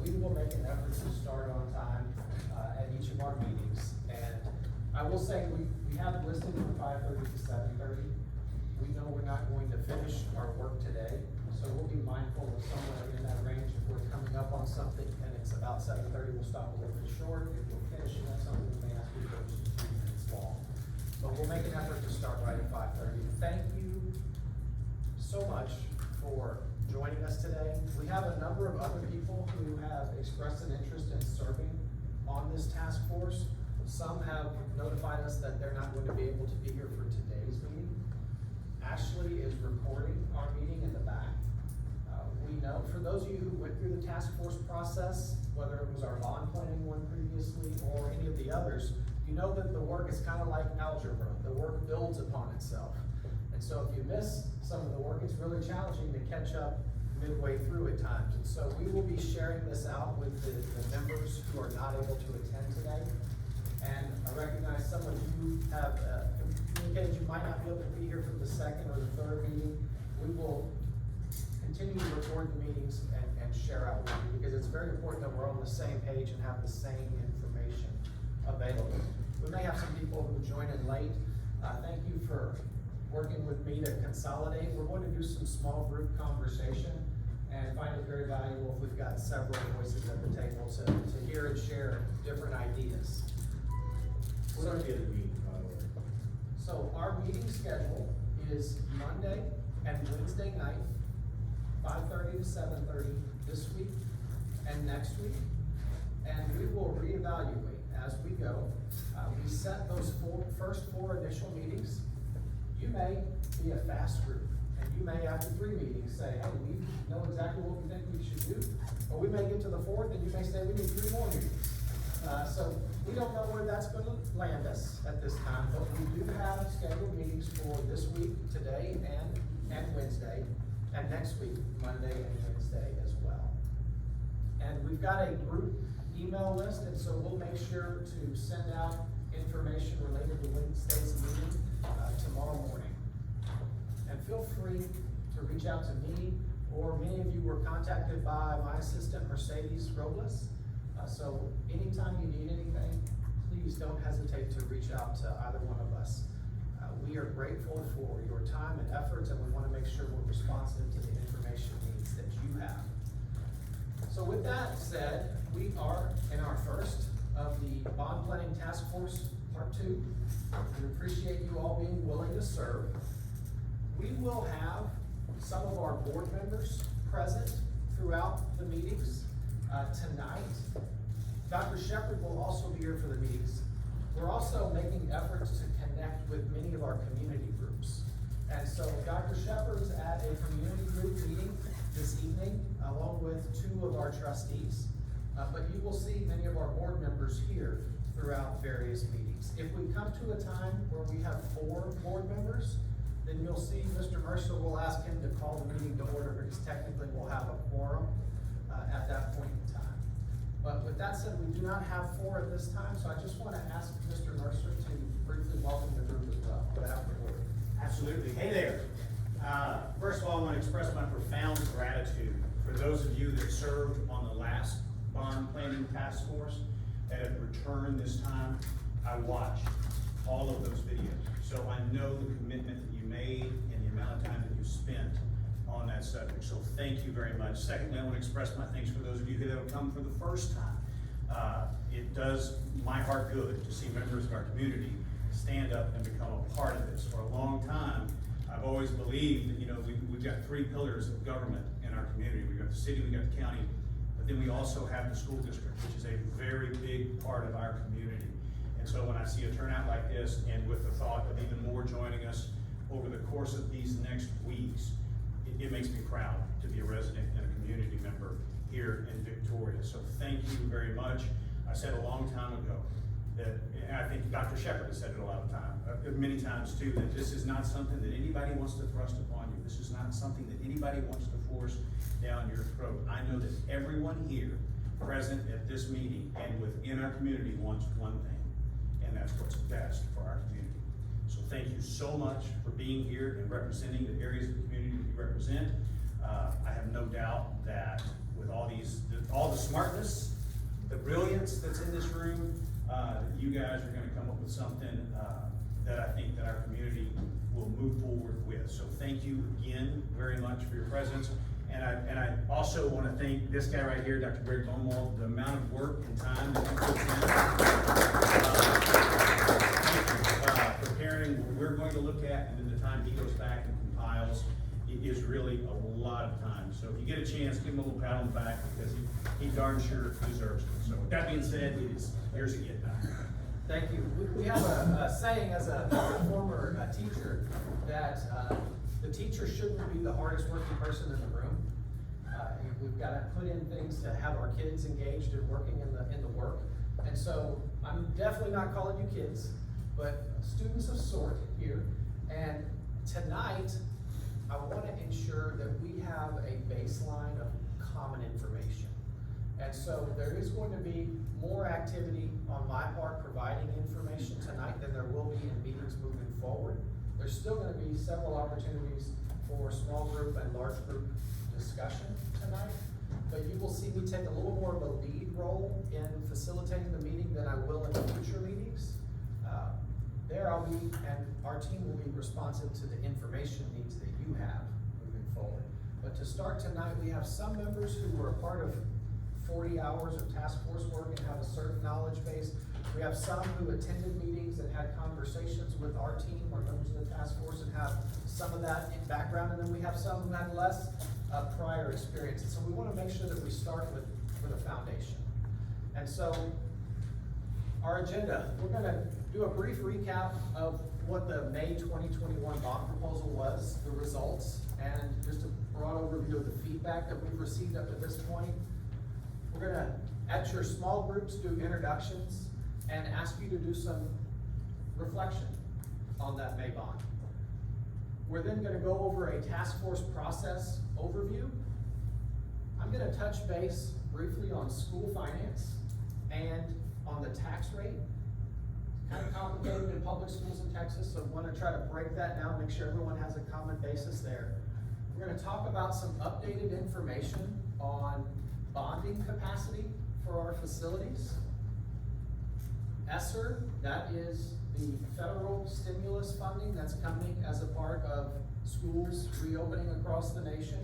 we will make an effort to start on time at each of our meetings. And I will say, we have listed from 5:30 to 7:30. We know we're not going to finish our work today, so we'll be mindful of somewhere in that range. If we're coming up on something and it's about 7:30, we'll stop a little bit short. If we're finishing up something, we may have to go to 2 minutes long. But we'll make an effort to start right at 5:30. Thank you so much for joining us today. We have a number of other people who have expressed an interest in serving on this task force. Some have notified us that they're not going to be able to be here for today's meeting. Ashley is recording our meeting in the back. We know, for those of you who went through the task force process, whether it was our bond planning one previously or any of the others, you know that the work is kind of like algebra. The work builds upon itself. And so if you miss some of the work, it's really challenging to catch up midway through at times. And so we will be sharing this out with the members who are not able to attend today. And I recognize some of you have communicated you might not be able to be here for the second or the third meeting. We will continue to record the meetings and share out with you, because it's very important that we're on the same page and have the same information available. We may have some people who join in late. Thank you for working with me to consolidate. We're going to do some small group conversation and find it very valuable if we've got several voices at the table to hear and share different ideas. What are the other meetings, by the way? So our meeting schedule is Monday and Wednesday night, 5:30 to 7:30 this week and next week. And we will reevaluate as we go. We set those first four initial meetings. You may be a fast group, and you may, after 3 meetings, say, hey, we know exactly what we think we should do. Or we may get to the 4th, and you may say, we need 3 more meetings. So we don't know where that's going to land us at this time, but we do have scheduled meetings for this week, today, and Wednesday, and next week, Monday and Wednesday as well. And we've got a group email list, and so we'll make sure to send out information related to Wednesday's meeting tomorrow morning. And feel free to reach out to me, or many of you were contacted by my assistant, Mercedes Robles. So anytime you need anything, please don't hesitate to reach out to either one of us. We are grateful for your time and efforts, and we want to make sure we're responsive to the information needs that you have. So with that said, we are in our first of the Bond Planning Task Force Part 2. We appreciate you all being willing to serve. We will have some of our board members present throughout the meetings. Tonight, Dr. Shepard will also be here for the meetings. We're also making efforts to connect with many of our community groups. And so Dr. Shepard is at a community group meeting this evening, along with 2 of our trustees. But you will see many of our board members here throughout various meetings. If we come to a time where we have 4 board members, then you'll see Mr. Mercer will ask him to call the meeting to order, because technically we'll have a quorum at that point in time. But with that said, we do not have 4 at this time, so I just want to ask Mr. Mercer to briefly welcome the group as well. Absolutely. Hey there. First of all, I want to express my profound gratitude for those of you that served on the last bond planning task force that have returned this time. I watched all of those videos, so I know the commitment that you made and the amount of time that you spent on that subject. So thank you very much. Secondly, I want to express my thanks for those of you that have come for the first time. It does my heart good to see members of our community stand up and become a part of this. For a long time, I've always believed that, we've got 3 pillars of government in our community. We've got the city, we've got the county, but then we also have the school district, which is a very big part of our community. And so when I see a turnout like this, and with the thought of even more joining us over the course of these next weeks, it makes me proud to be a resident and a community member here in Victoria. So thank you very much. I said a long time ago that, and I think Dr. Shepard has said it a lot of times, many times too, that this is not something that anybody wants to thrust upon you. This is not something that anybody wants to force down your throat. I know that everyone here present at this meeting and within our community wants one thing, and that's what's best for our community. So thank you so much for being here and representing the areas of the community that you represent. I have no doubt that with all the smart smartness, the brilliance that's in this room, you guys are gonna come up with something, that I think that our community will move forward with. So thank you again very much for your presence. And I also wanna thank this guy right here, Dr. Greg Bonewald, the amount of work and time that you put in. Preparing what we're going to look at, and then the time he goes back and compiles, it is really a lot of time. So if you get a chance, give him a little pat on the back, because he darn sure deserves it. So with that being said, it is yours again, Doctor. Thank you. We have a saying as a former teacher that the teacher shouldn't be the hardest working person in the room. We've got to put in things to have our kids engaged and working in the work. And so I'm definitely not calling you kids, but students of sort here. And tonight, I want to ensure that we have a baseline of common information. And so there is going to be more activity on my part providing information tonight than there will be in meetings moving forward. There's still going to be several opportunities for small group and large group discussion tonight, but you will see me take a little more of a lead role in facilitating the meeting than I will in future meetings. There I'll be, and our team will be responsive to the information needs that you have moving forward. But to start tonight, we have some members who were a part of 40 hours of task force work and have a certain knowledge base. We have some who attended meetings and had conversations with our team or members of the task force and have some of that in background, and then we have some who had less prior experience. And so we want to make sure that we start with a foundation. And so our agenda, we're going to do a brief recap of what the May 2021 bond proposal was, the results, and just a broad overview of the feedback that we've received up to this point. We're gonna, at your small groups, do introductions and ask you to do some reflection on that May bond. We're then gonna go over a task force process overview. I'm gonna touch base briefly on school finance and on the tax rate. Kind of complicated in public schools in Texas, so I wanna try to break that down, make sure everyone has a common basis there. We're gonna talk about some updated information on bonding capacity for our facilities. ESSER, that is the federal stimulus funding that's coming as a part of schools reopening across the nation.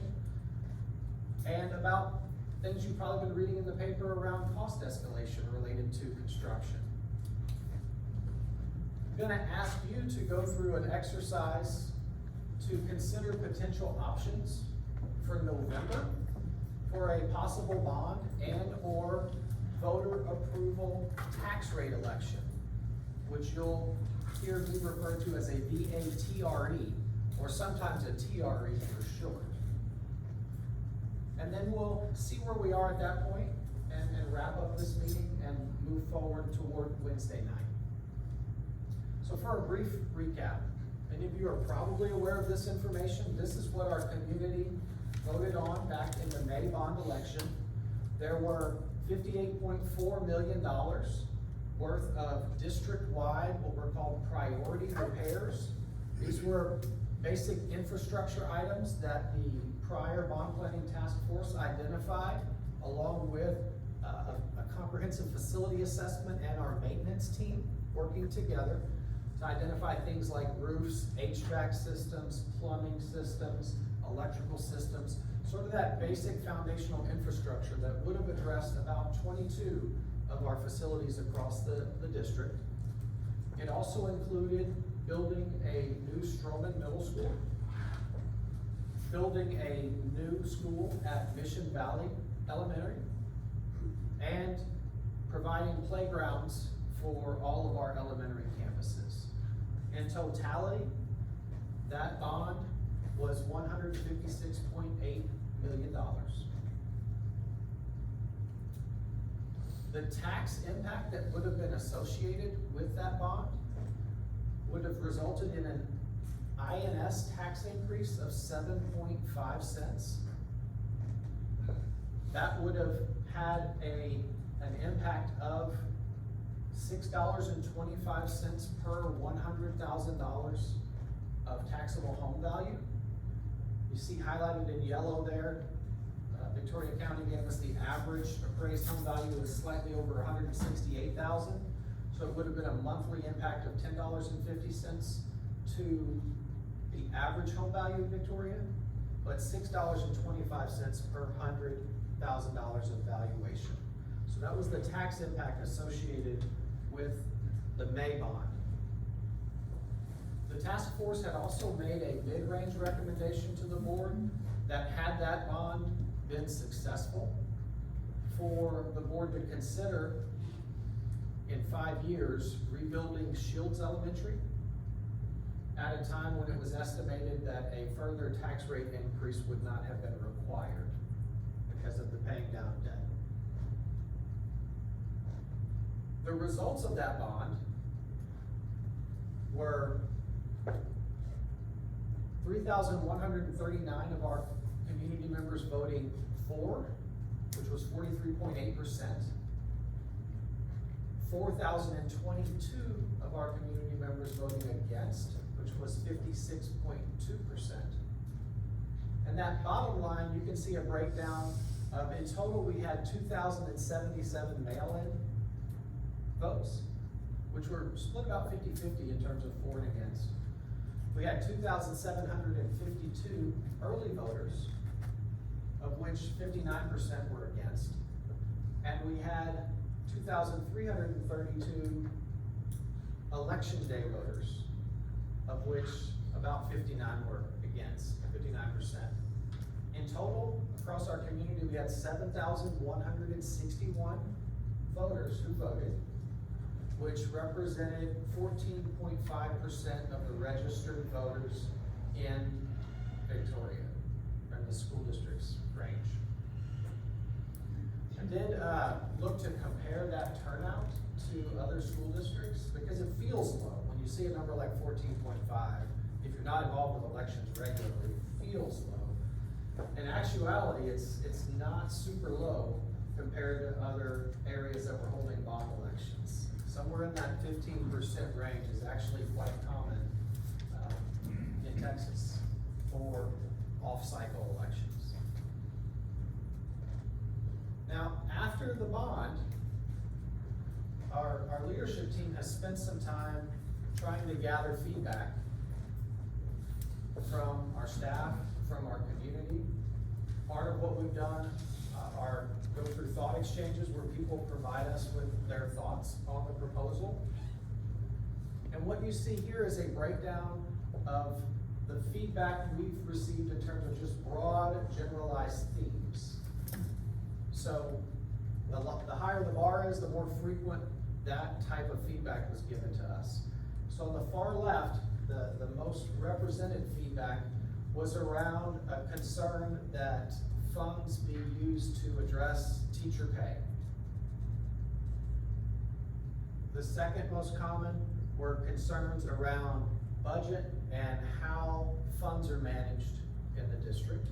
And about things you've probably been reading in the paper around cost escalation related to construction. I'm gonna ask you to go through an exercise to consider potential options for November for a possible bond and or voter approval tax rate election, which you'll hear me refer to as a VATRE, or sometimes a TRE for short. And then we'll see where we are at that point and wrap up this meeting and move forward toward Wednesday night. So for a brief recap, many of you are probably aware of this information. This is what our community voted on back in the May bond election. There were $58.4 million worth of district-wide, what were called priority repairs. These were basic infrastructure items that the prior bond planning task force identified, along with a comprehensive facility assessment and our maintenance team working together to identify things like roofs, HVAC systems, plumbing systems, electrical systems, sort of that basic foundational infrastructure that would have addressed about 22 of our facilities across the district. It also included building a new Stroman Middle School, building a new school at Mission Valley Elementary, and providing playgrounds for all of our elementary campuses. In totality, that bond was $156.8 million. The tax impact that would have been associated with that bond would have resulted in an INS tax increase of 7.5 cents. That would have had an impact of $6.25 per $100,000 of taxable home value. You see highlighted in yellow there, Victoria County gave us the average average appraised home value was slightly over $168,000. So it would have been a monthly impact of $10.50 to the average home value in Victoria, but $6.25 per $100,000 of valuation. So that was the tax impact associated with the May bond. The task force had also made a mid-range recommendation to the board that had that bond been successful, for the board to consider in 5 years rebuilding Shields Elementary at a time when it was estimated that a further tax rate increase would not have been required because of the paying down debt. The results of that bond were 3,139 of our community members voting for, which was 43.8%. 4,022 of our community members voting against, which was 56.2%. And that bottom line, you can see a breakdown of, in total, we had 2,077 mail-in votes, which were split about 50-50 in terms of for and against. We had 2,752 early voters, of which 59% were against. And we had 2,332 election day voters, of which about 59 were against, 59%. In total, across our community, we had 7,161 voters who voted, which represented 14.5% of the registered voters in Victoria, in the school district's range. I did look to compare that turnout to other school districts, because it feels low. When you see a number like 14.5, if you're not involved with elections regularly, it feels low. In actuality, it's not super low compared to other areas that were holding bond elections. Somewhere in that 15% range is actually quite common in Texas for off-cycle elections. Now, after the bond, our leadership team has spent some time trying to gather feedback from our staff, from our community. Part of what we've done are go through thought exchanges where people provide us with their thoughts on the proposal. And what you see here is a breakdown of the feedback we've received in terms of just broad, generalized themes. So the higher the bar is, the more frequent that type of feedback was given to us. So on the far left, the most represented feedback was around a concern that funds be used to address teacher pay. The second most common were concerns around budget and how funds are managed in the district.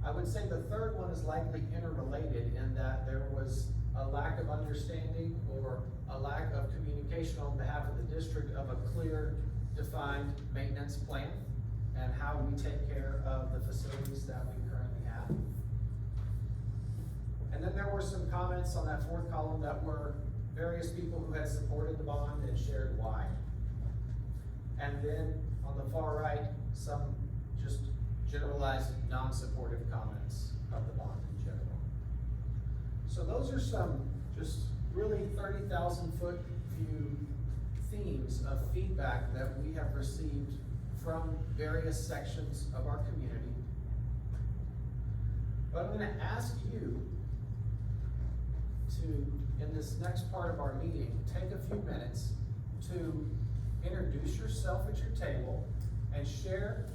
I would say the third one is likely interrelated in that there was a lack of understanding or a lack of communication on behalf of the district of a clear, defined maintenance plan and how we take care of the facilities that we currently have. And then there were some comments on that fourth column that were various people who had supported the bond and shared why. And then on the far right, some just generalized non-supportive comments of the bond in general. So those are some just really 30,000-foot view themes of feedback that we have received from various sections of our community. But I'm going to ask you to, in this next part of our meeting, take a few minutes to introduce yourself at your table and share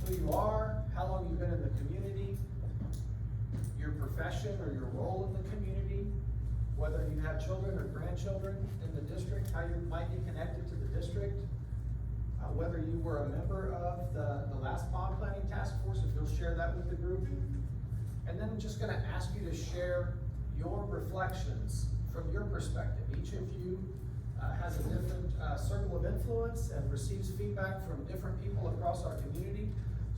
who you are, how long you've been in the community, your profession or your role in the community, whether you have children or grandchildren in the district, how you might be connected to the district, whether you were a member of the last bond planning task force, if you'll share that with the group. And then I'm just gonna ask you to share your reflections from your perspective. Each of you has a different circle of influence and receives feedback from different people across our community.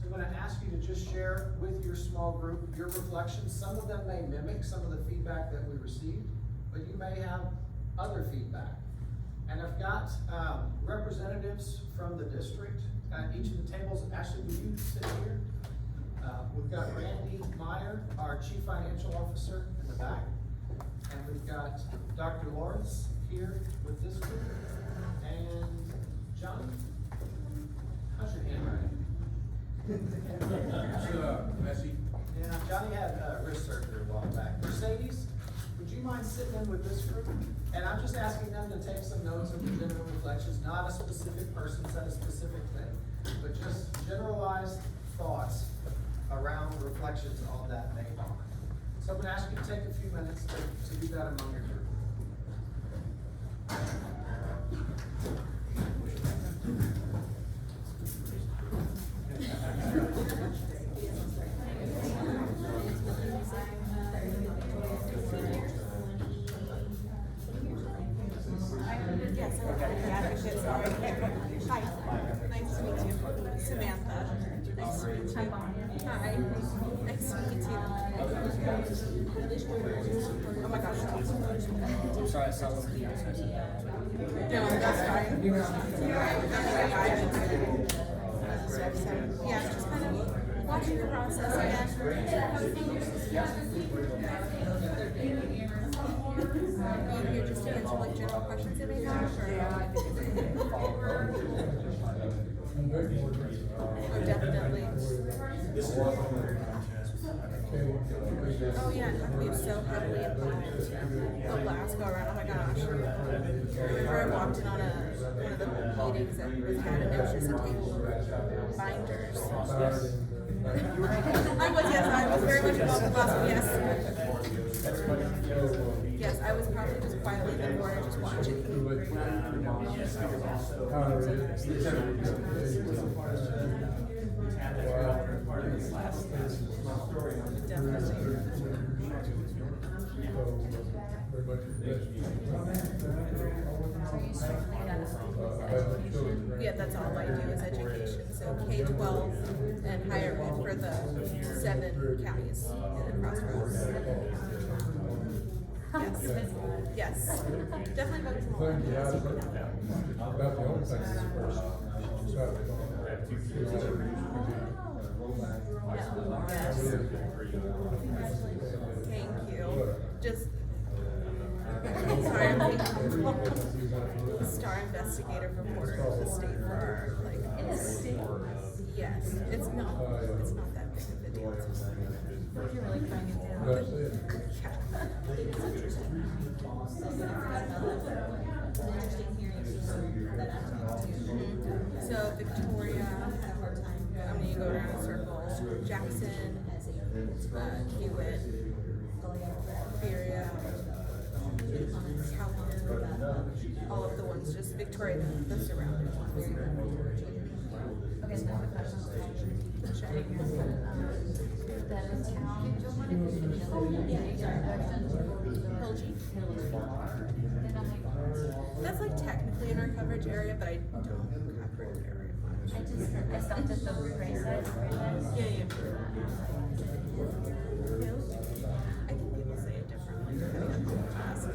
So I'm gonna ask you to just share with your small group your reflections. Some of them may mimic some of the feedback that we received, but you may have other feedback. And I've got representatives from the district at each of the tables. Ashley, will you sit here? We've got Randy Meyer, our Chief Financial Officer, in the back. And we've got Dr. Lawrence here with this group. And Johnny, how's your handwriting? Messy. Yeah, Johnny had wrist surgery a while back. Mercedes, would you mind sitting in with this group? And I'm just asking them to take some notes of the general reflections, not a specific person said a specific thing, but just generalized thoughts around reflections on that May bond. So I'm gonna ask you to take a few minutes to do that among your group. Yes, sorry. Hi, nice to meet you. Samantha. Nice to meet you. Hi, nice to meet you. Oh my gosh. I'm sorry, I saw one of you. No, that's fine. Yeah, just kind of watching the process again. You're just to answer like general questions that they have, or? Oh, definitely. Oh yeah, we were so heavily involved the last go around. Oh my gosh. I remember I walked in on one of the meetings that was had, and there was just a table of binders. I was very much involved in the last one, yes. Yes, I was probably just quietly in the corner just watching. Yeah, that's all I do is education. So K-12 and higher ed for the 7 counties in the Crossroads. Yes. Yes. Definitely focus more on About the only thing that's first. Thank you. Just sorry, I'm the star investigator reporter of the state for our yes. It's not that big of a deal. You're really crying it down. That's it. So Victoria, I mean, you go around in circles. Jackson, Hewitt, Beria, Calhoun, all of the ones, just Victoria, the surrounding ones. Okay, so I have a question. The town, That's like technically in our coverage area, but I don't cover the area much. I stopped at the gray side. Yeah. I think people say it differently depending on who ask.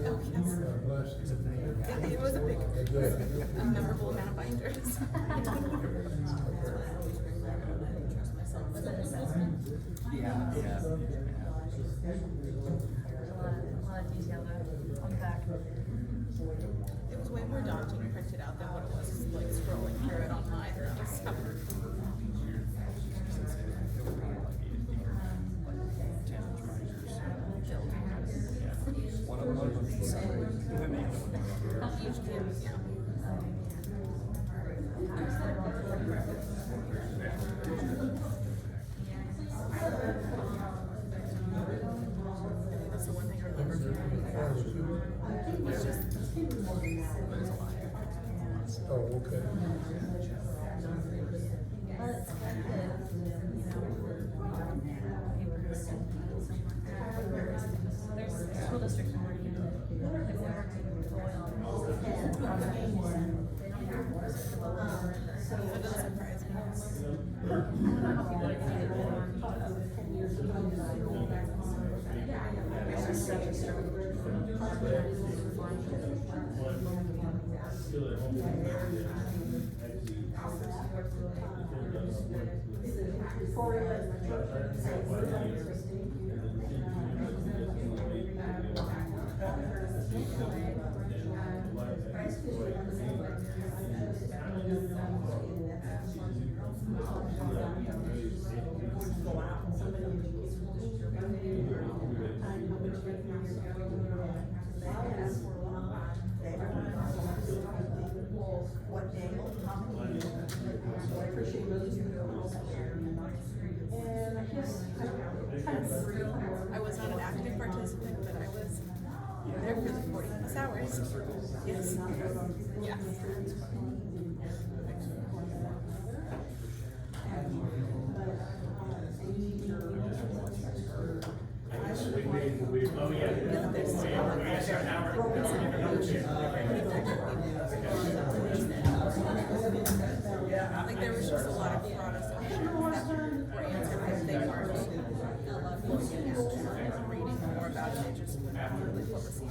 Oh, yes. It was a big, a memorable amount of binders. Was it assessment? Yeah. A lot of detail there on the back. It was way more daunting printed out than what it was like scrolling through it online. So. That's the one thing I remember. It's just, Oh, okay. Well, it's good. There's school districts already in it. Like, we're working with oil. They don't have water system. So it doesn't surprise me. I don't know if people are gonna get more. It's just such a struggle. What day, how many? So I appreciate those two. And I guess, I was not an active participant, but I was there for the 40+ hours. Yes. Yeah. Oh, yeah. Like there was just a lot of Protestant that were answered, but they weren't looking at reading more about it. They just really what was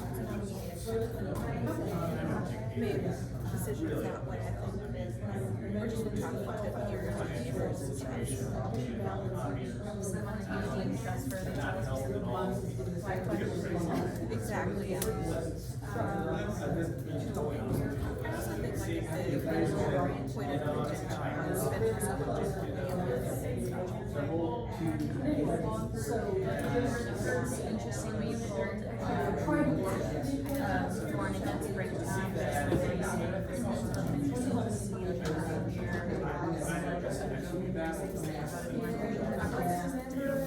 made decisions that way. I think we're just been talking about 50 years of neighbors and stuff. Exactly. Yeah. I also think like if there's a point of contention on spending so much It's interesting when you pulled, foreign events breakdown.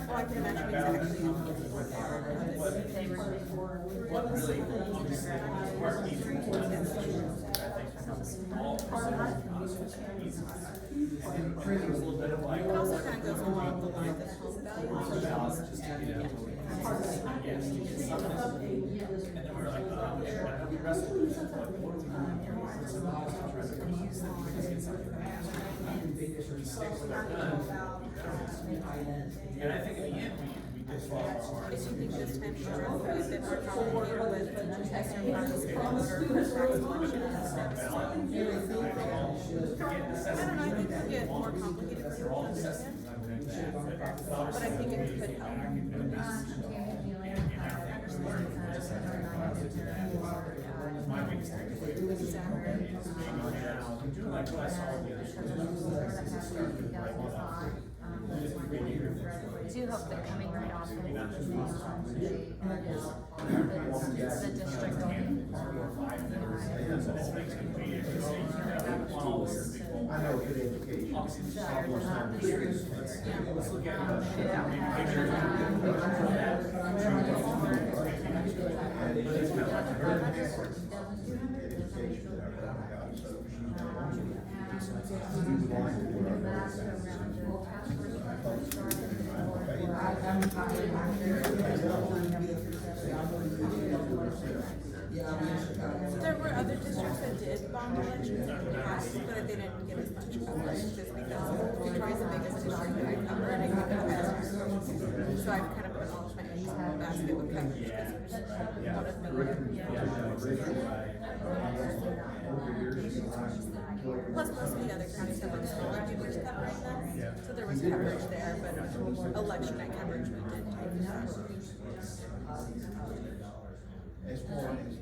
Well, I can imagine exactly how many people They were What really sparked these It also kind of goes along the lines of home values. And I think in the end, we did fall apart. I do think this time around will be a bit more complicated with extra funds coming for tax collection and stuff. I don't know, I think it'll get more complicated for people to understand. But I think it could help. I do hope that coming right off of the district. I know, good education. Let's look at There were other districts that did bond elections in the past, but they didn't get as much coverage just because Detroit's the biggest district that I cover and I cover past. So I've kind of put all of my eggs in one basket with coverage because there's one of Plus most of the other counties have like smaller papers covering them. So there was coverage there, but election night coverage we did take. As far as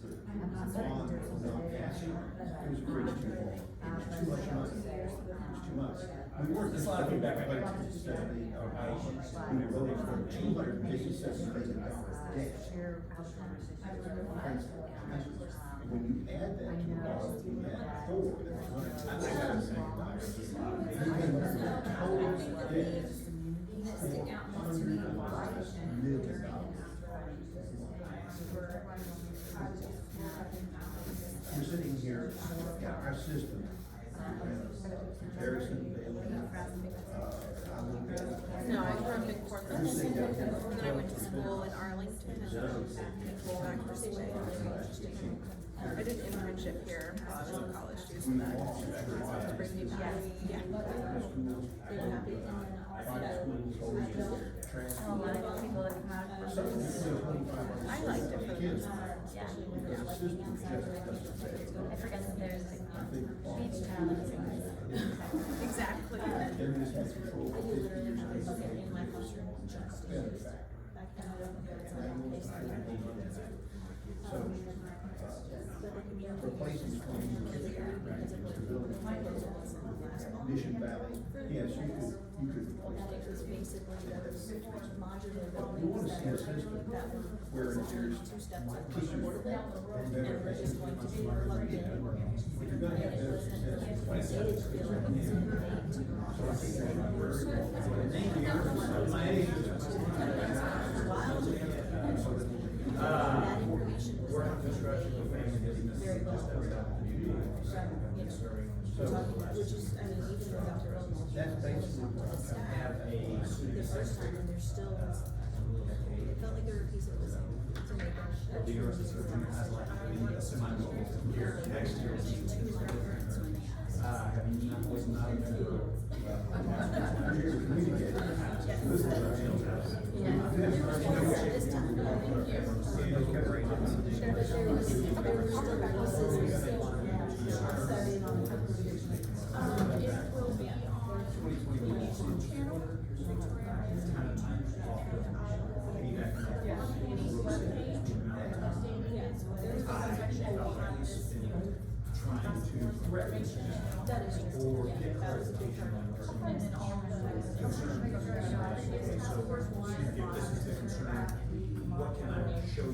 the bond not passing, it was a bridge too long. It was too much money. It was too much. We weren't. There's a lot of feedback I But got. we were voting for $257 million debt. When you add that to what we had before, that's We're sitting here, our system Harrison, Bailey, No, I'm from Portland, and then I went to school in Arlington, and then back this way. I did an internship here while I was in college too, so that to bring me back. Yeah. A lot of people that come out of I liked it for the most part. yeah. I forget that there's like beach town and things. Exactly. Replacing Mission Valley, yes, you could replace that. You wanna see a system where there's teachers better If you're gonna have better success. So I think that's We're on construction with family business just outside the community. Which is, I mean, even without their own. That's basically what I'm trying to Have a. The first time when they're still, it felt like they were a piece of the same. The yours is sort of has like a semi-local year, next year. Have you not, was not a member of. What can I show you?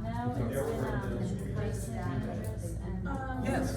Now it's been, price status and. Yes.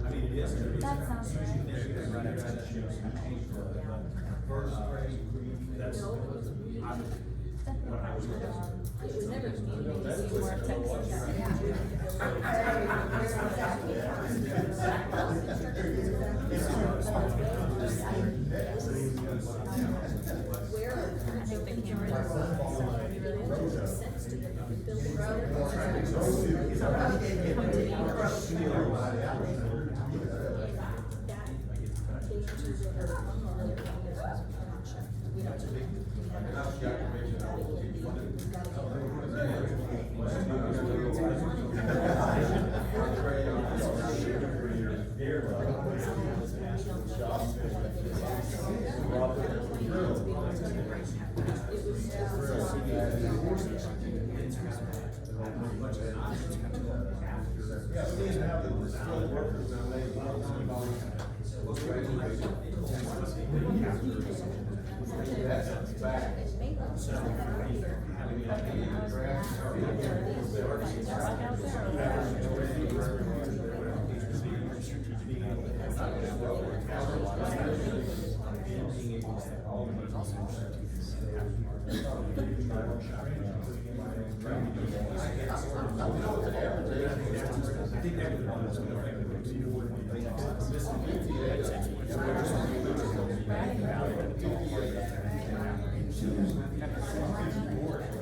I mean, it is. That sounds First grade, that's. When I was. It was never community, more Texas.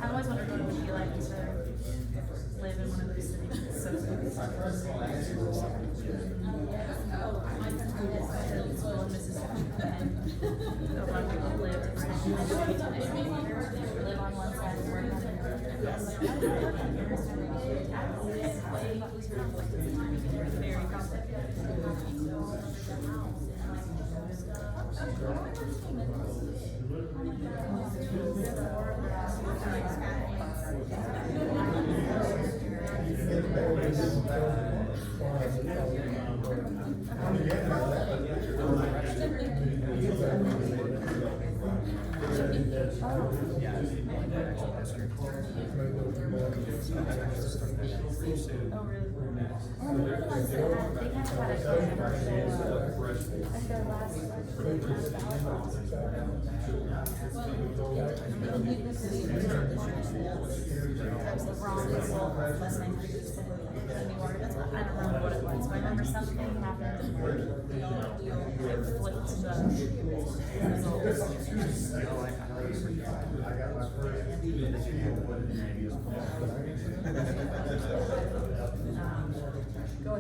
I always wondered what it would be like to live in one of those cities. So my friend is in school in Mississippi, and a lot of people live on one side and work on the other. Very complicated. I don't remember what it was, but I remember something happened where it flipped the Go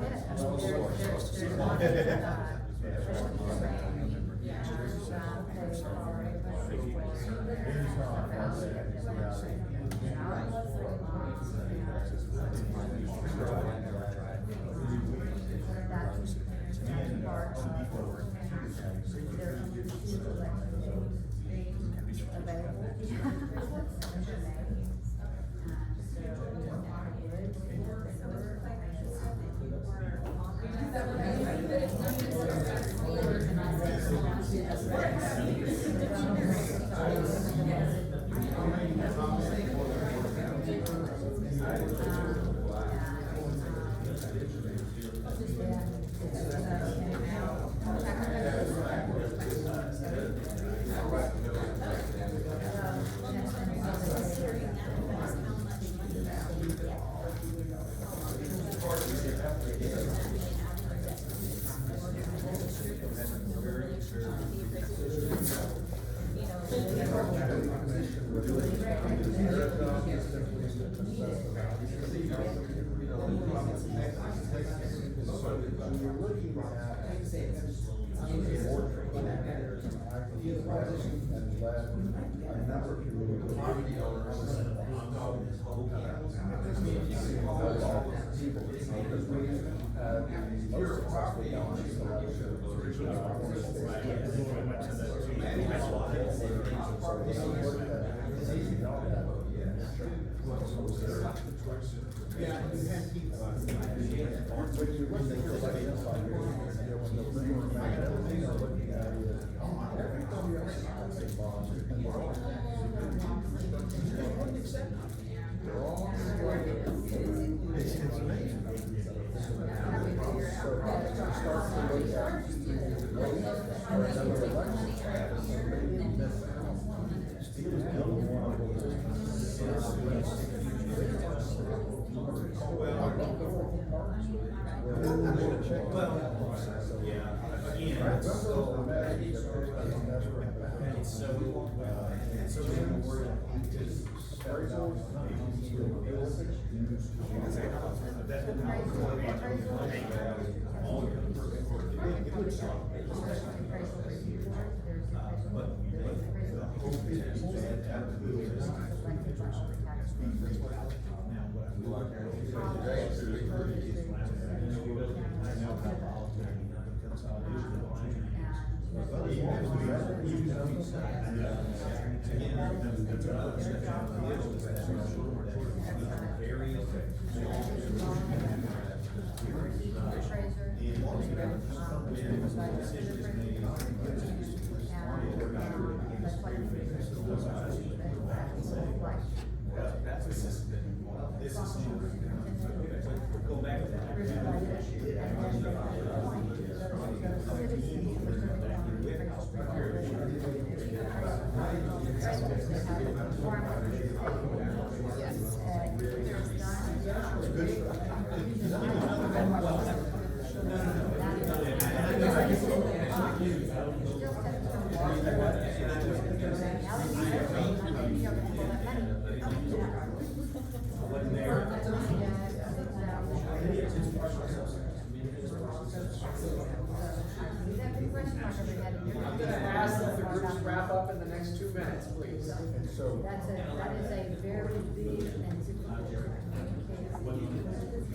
I'm gonna ask that the groups wrap up in the next 2 minutes, please. And so, that is a very big and difficult communication.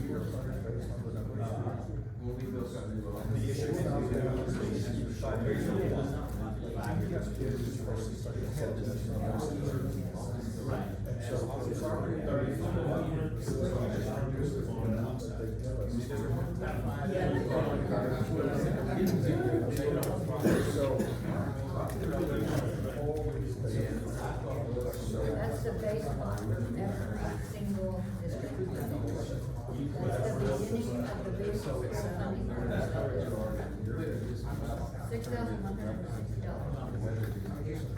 you're funded based on the number of students. We'll leave those up to The issue is how they have to say, and you're showing very little. You have kids who's supposed to study ahead, that's not how it's done. And so, it's already 30. That's the baseline of every single district. That's the beginning of the base funding. $6,160.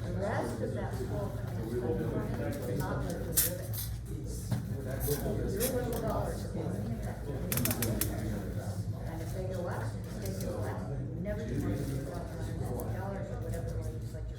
The rest of that full funding is not liquid. Your little dollars. And if they go up, they go up. Never do more than $12,000 or whatever the legislature.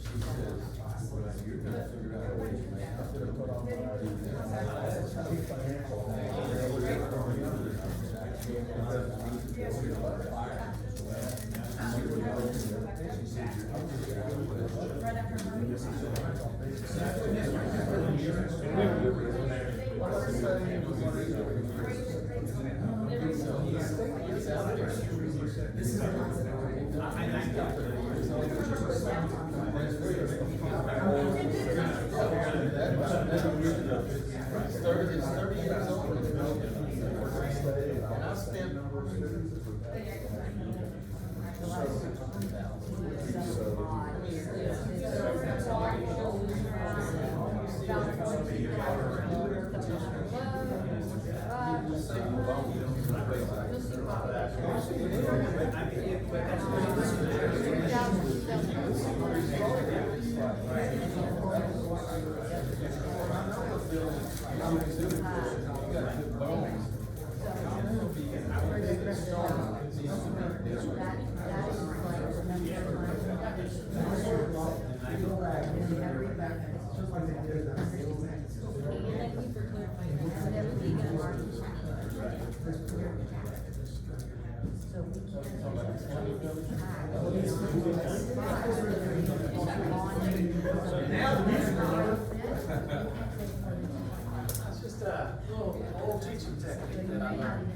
It's just a little teaching technique that I learned.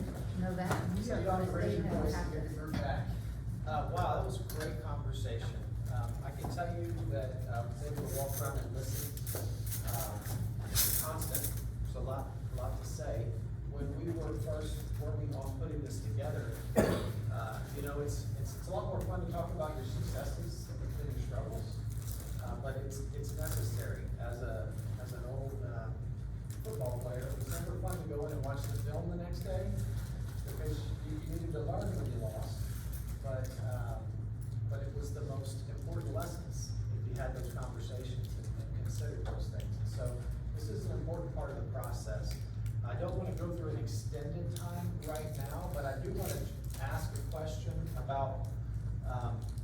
Know that? So you ought to raise your voice and get your group back. Wow, that was a great conversation. I can tell you that I was able to walk around and listen. It's constant, there's a lot to say. When we were first working on putting this together, you know, it's a lot more fun to talk about your successes than your struggles. But it's necessary as an old football player. It was never fun to go in and watch the film the next day because you needed to learn when you lost. But it was the most important lessons if you had those conversations and considered those things. And so this is an important part of the process. I don't want to go through an extended time right now, but I do want to ask a question about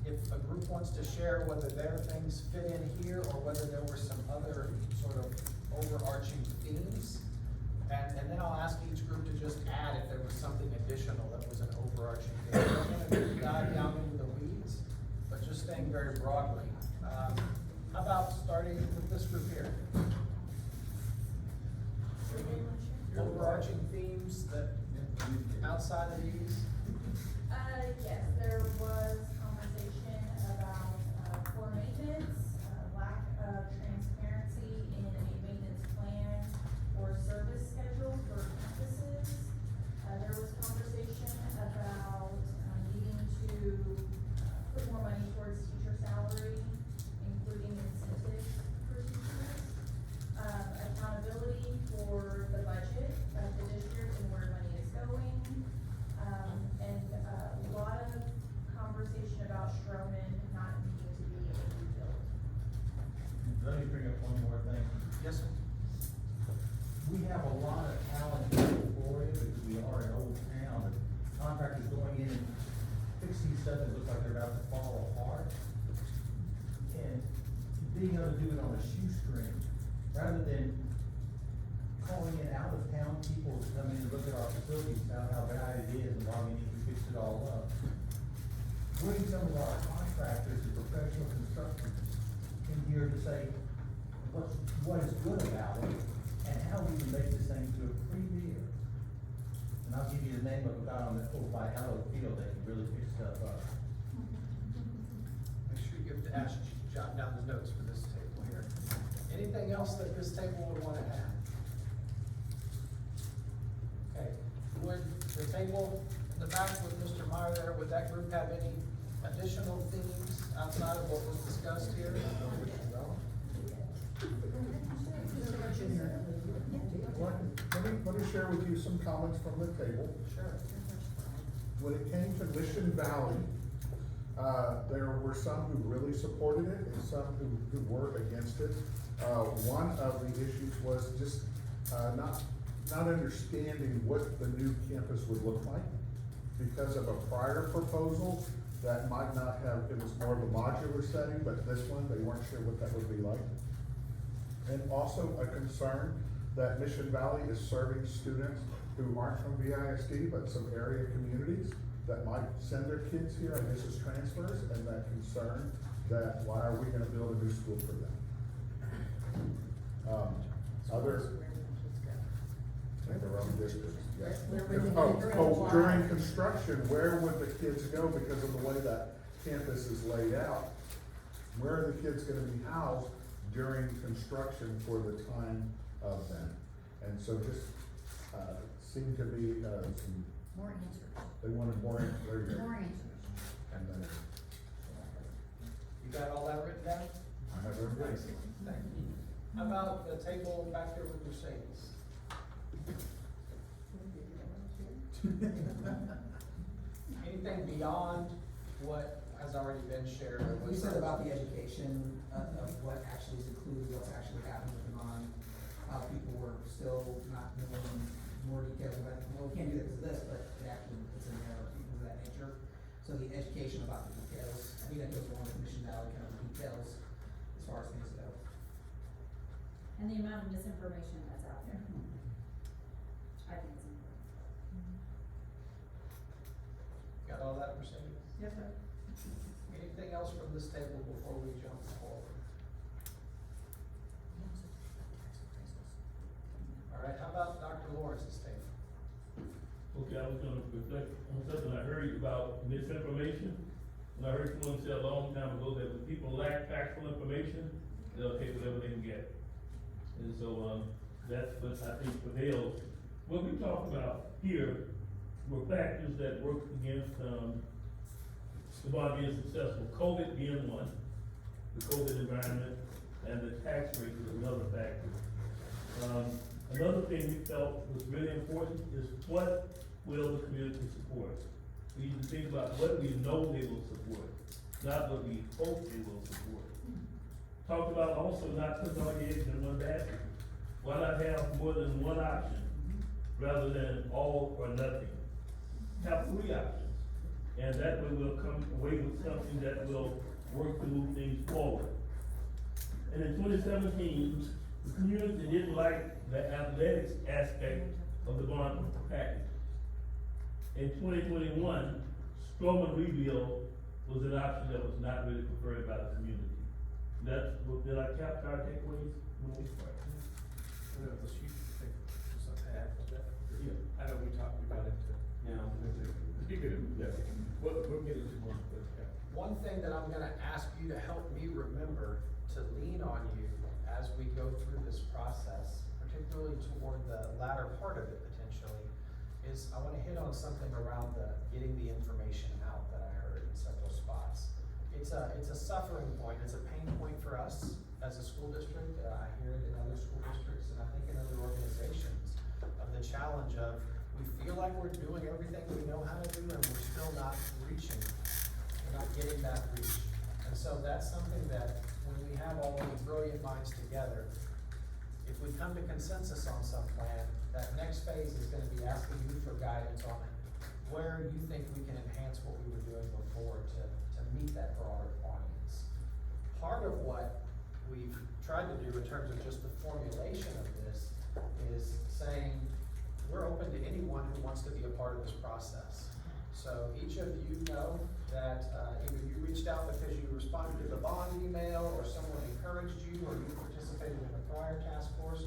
if a group wants to share whether their things fit in here or whether there were some other sort of overarching themes. And then I'll ask each group to just add if there was something additional that was an overarching theme. I don't want to dive down into the weeds, but just staying very broadly. How about starting with this group here? Overarching themes that outside of these? Yes, there was conversation about poor maintenance, lack of transparency in a maintenance plan or service schedule for campuses. There was conversation about needing to put more money towards teacher salary, including incentive for teachers. Accountability for the budget of the district and where money is going. And a lot of conversation about Stroman not needing to be rebuilt. Let me bring up one more thing. Yes, sir. We have a lot of talent here in Florida because we are an old town. Contractors going in and fixing stuff that looks like they're about to fall apart. And being able to do it on a shoestring, rather than calling in out of town people to come in and look at our facilities about how bad it is and why we need to fix it all up. Bring some of our contractors and professional constructors good about it, and how we can make this thing to a premier. And I'll give you the name of a guy on the, over by Hallow Field that can really pick stuff up. Make sure you give to Ash, jot down the notes for this table here. Anything else that this table would wanna add? Okay, would the table in the back with Mr. Meyer there, would that group have any additional themes outside of what was discussed here? No? Let me share with you some comments from the table. Sure. When it came to Mission Valley, there were some who really supported it and some who were against it. One of the issues was just, not understanding what the new campus would look like. Because of a prior proposal that might not have, it was more of a modular setting, but this one, they weren't sure what that would be like. And also a concern that Mission Valley is serving students who aren't from VISD, but some area communities that might send their kids here, and this is transfers, and that concern that why are we gonna build a new school for them? Others, in their own districts, yes. During construction, where would the kids go because of the way that campus is laid out? Where are the kids gonna be housed during construction for the time of them? And so just, seemed to be, some, More answers. they wanted more, there you go. More answers. And then, You got all that written down? I have everybody. Thank you. How about the table back there with Mercedes? Anything beyond what has already been shared or You was? said about the education of what actually is included, what's actually happening with the bond, how people were still not knowing more details about, well, we can't do that because of this, but it actually, it's in there, or things of that nature. So the education about the details, I think that goes along with Mission Valley, kind of the details as far as things go. And the amount of misinformation that's out there. I think it's important. Got all that, Mercedes? Yes, sir. Anything else from this table before we jump forward? All right, how about Dr. Lawrence's table? Okay, I was gonna reflect on something I heard about misinformation. And I heard someone say a long time ago that when people lack factual information, they'll take whatever they can get. And so, that's what I think prevails. What we talked about here were factors that worked against, the bond being successful. COVID being one, the COVID environment, and the tax rate was another factor. Another thing we felt was really important is what will the community support? We need to think about what we know they will support, not what we hope they will support. Talked about also not putting all your eggs in one basket. Why not have more than one option, rather than all or nothing? Have 3 options, and that way we'll come away with something that will work to move things forward. And in 2017, the community didn't like the athletics aspect of the bond package. In 2021, Strowman rebuild was an option that was not really preferred by the community. That's, did I capture our takeaways? No. Yeah. I know we talked about it now. We'll get into more. One thing that I'm gonna ask you to help me remember to lean on you as we go through this process, particularly toward the latter part of it potentially, is I wanna hit on something around the getting the information out that I heard in several spots. It's a suffering point, it's a pain point for us as a school district. I hear it in other school districts and I think in other organizations of the challenge of we feel like we're doing everything we know how to do and we're still not reaching. We're not getting that reach. And so that's something that when we have all these brilliant minds together, if we come to consensus on some plan, that next phase is gonna be asking you for guidance on where you think we can enhance what we were doing before to meet that broader audience. Part of what we've tried to do in terms of just the formulation of this is saying, we're open to anyone who wants to be a part of this process. So each of you know that either you reached out because you responded to the bond email, or someone encouraged you, or you participated participated in a prior task force,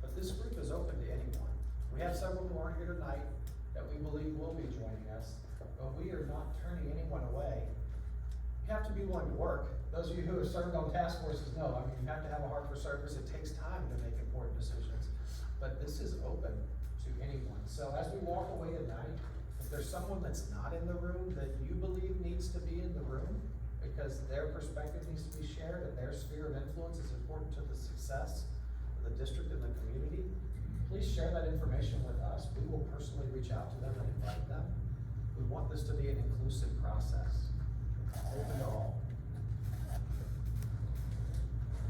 but this group is open to anyone. We have several more here tonight that we believe will be joining us, but we are not turning anyone away. You have to be willing to work. Those of you who have served on task forces know, I mean, you have to have a heart for service. It takes time to make important decisions, but this is open to anyone. So as we walk away tonight, if there's someone that's not in the room that you believe needs to be in the room because their perspective needs to be shared and their sphere of influence is important to the success of the district and the community, please share that information with us. We will personally reach out to them and invite them. We want this to be an inclusive process, open to all.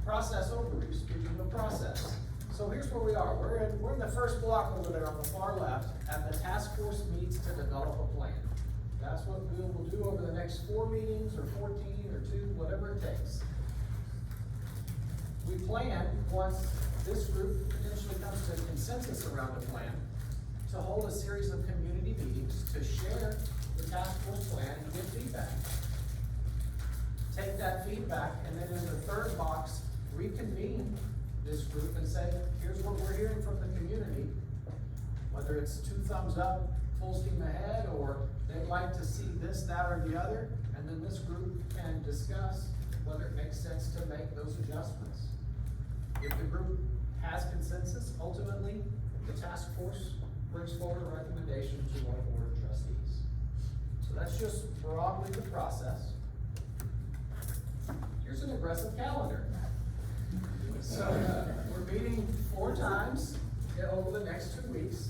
Process overview, speaking of process. So here's where we are. We're in the first block over there on the far left, and the task force meets to develop a plan. That's what we will do over the next 4 meetings, or 14, or 2, whatever it takes. We plan, once this group potentially comes to a consensus around a plan, to hold a series of community meetings to share the task force plan and give feedback. Take that feedback, and then in the third box, reconvene this group and say, here's what we're hearing from the community. Whether it's 2 thumbs up, full steam ahead, or they'd like to see this, that, or the other, and then this group can discuss whether it makes sense to make those adjustments. If the group has consensus, ultimately, the task force brings forward a recommendation to our Board of Trustees. So that's just broadly the process. Here's an aggressive calendar. So, we're meeting 4 times over the next 2 weeks.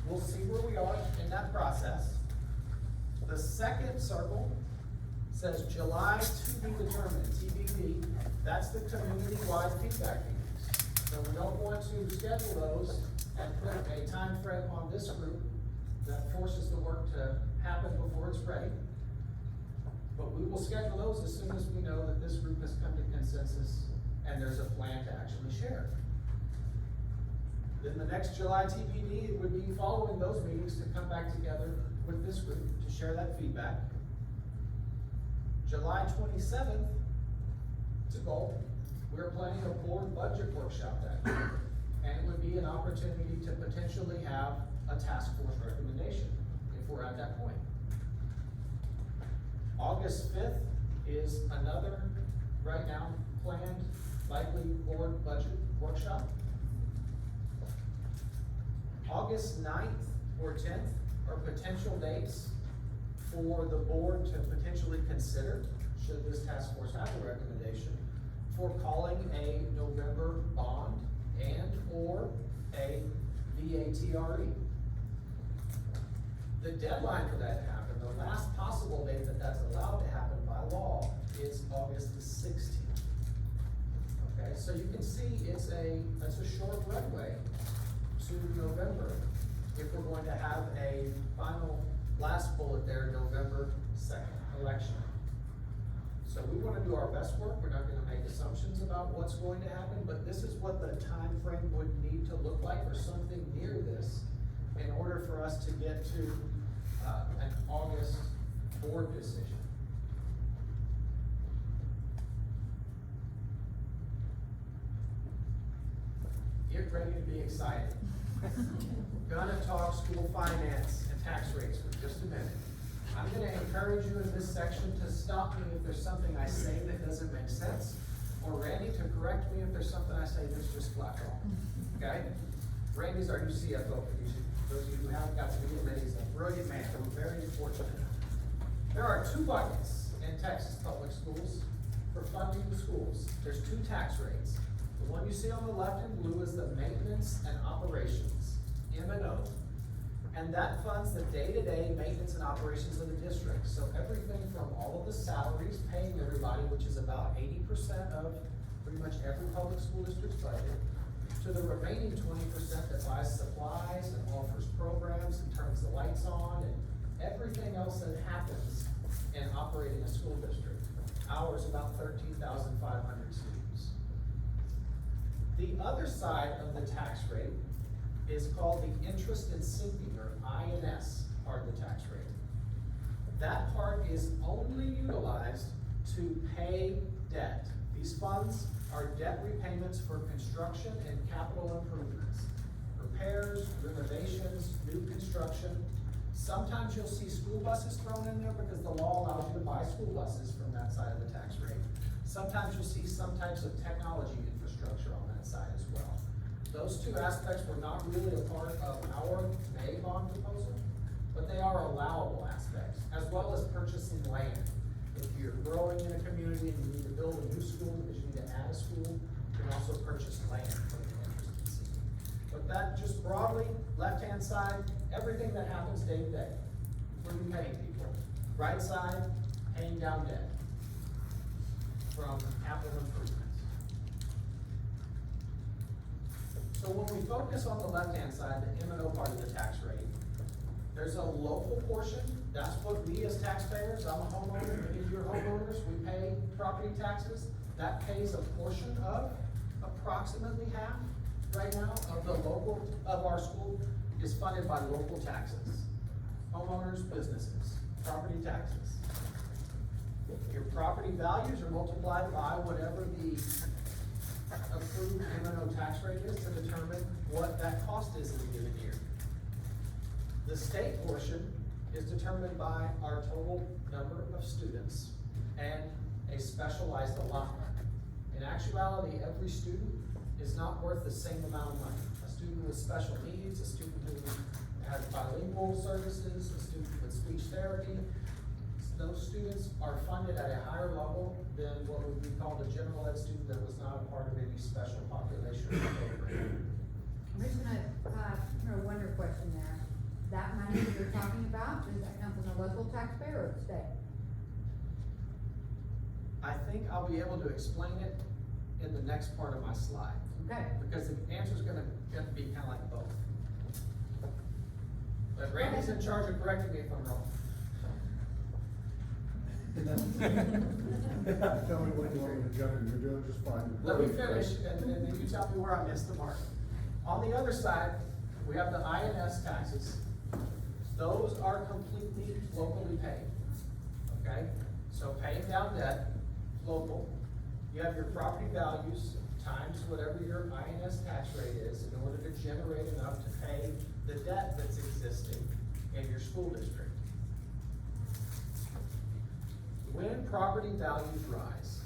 We'll see where we are in that process. The second circle says July to be determined, TBD. That's the community-wide feedback meetings. So we don't want to schedule those and put a time frame on this group that forces the work to happen before it's ready. But we will schedule those as soon as we know that this group has come to consensus and there's a plan to actually share. Then the next July TBD would be following those meetings to come back together with this group to share that feedback. July 27th, it's a goal. We're planning a board budget workshop that week. And it would be an opportunity to potentially have a task force recommendation if we're at that point. August 5th is another, right now, planned, likely board budget workshop. August 9th or 10th are potential dates for the board to potentially consider, should this task force have a recommendation, for calling a November bond and or a VATRE. The deadline for that to happen, the last possible date that that's allowed to happen by law is August the 16th. Okay, so you can see that's a short runway to November if we're going to have a final last bullet there, November 2nd election. So we want to do our best work. We're not going to make assumptions about what's going to happen, but this is what the time frame would need to look like, or something near this, in order for us to get to an August board decision. Get ready to be excited. Gonna talk school finance and tax rates for just a minute. I'm gonna encourage you in this section to stop me if there's something I say that doesn't make sense, or Randy to correct me if there's something I say that's just flat wrong, okay? Randy's our new CFO, those of you who haven't got to meet him, he's a brilliant man, so we're very fortunate. There are 2 buckets in Texas public schools for funding the schools. There's 2 tax rates. The one you see on the left in blue is the maintenance and operations, M&O. And that funds the day-to-day maintenance and operations of the district. So everything from all of the salaries, paying everybody, which is about 80% of pretty much every public school district's budget, to the remaining 20% that buys supplies and offers programs and turns the lights on and everything else that happens in operating a school district. Ours about 13,500 students. The other side of the tax rate is called the interest and sinking, or INS part of the tax rate. That part is only utilized to pay debt. The These funds are debt repayments for construction and capital improvements, repairs, renovations, new construction. Sometimes you'll see school buses thrown in there because the law allows you to buy school buses from that side of the tax rate. Sometimes you'll see some types of technology infrastructure on that side as well. Those two aspects were not really a part of our May bond proposal, but they are allowable aspects, as well as purchasing land. If you're growing in a community and you need to build a new school because you need to add a school, you can also purchase land for the interest in seeking. But that just broadly, left-hand side, everything that happens day to day, including paying people. Right side, paying down debt from capital improvements. So when we focus on the left-hand side, the M&O part of the tax rate, there's a local portion. That's what we as taxpayers, I'm a homeowner, many of you are homeowners, we pay property taxes. That pays a portion of, approximately half, right now, of the local, of our school is funded by local taxes. Homeowners, businesses, property taxes. Your property values are multiplied by whatever the approved M&O tax rate is to determine what that cost is in a given year. The state portion is determined by our total number of students and a specialized allotment. In actuality, every student is not worth the same amount of money. A student with special needs, a student who has bilingual services, a student with speech therapy, those students are funded at a higher level than what would be called a general ed student that was not a part of any special population or program. I'm just gonna, throw one more question there. That money that you're talking about, does that come from the local taxpayer or the state? I think I'll be able to explain it in the next part of my slide. Okay. Because the answer's gonna be kinda like both. But Randy's in charge of correcting me if I'm wrong. Tell me what you want me to jump in, you're doing just fine. Let me finish, and then you tell me where I missed the mark. On the other side, we have the INS taxes. Those are completely locally paid, okay? So paying down debt, local. You have your property values times whatever your INS tax rate is in order to generate enough to pay the debt that's existing in your school district. When property values rise,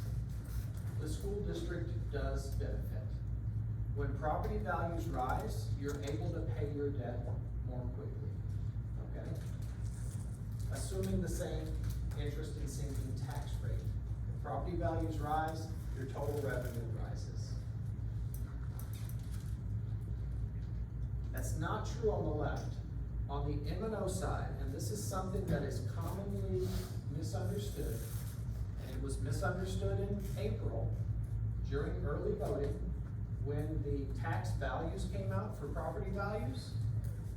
the school district does benefit. When property values rise, you're able to pay your debt more quickly, okay? Assuming the same interest and sinking tax rate. If property values rise, your total revenue rises. That's not true on the left. On the M&O side, and this is something that is commonly misunderstood, and it was misunderstood in April during early voting when the tax values came out for property values.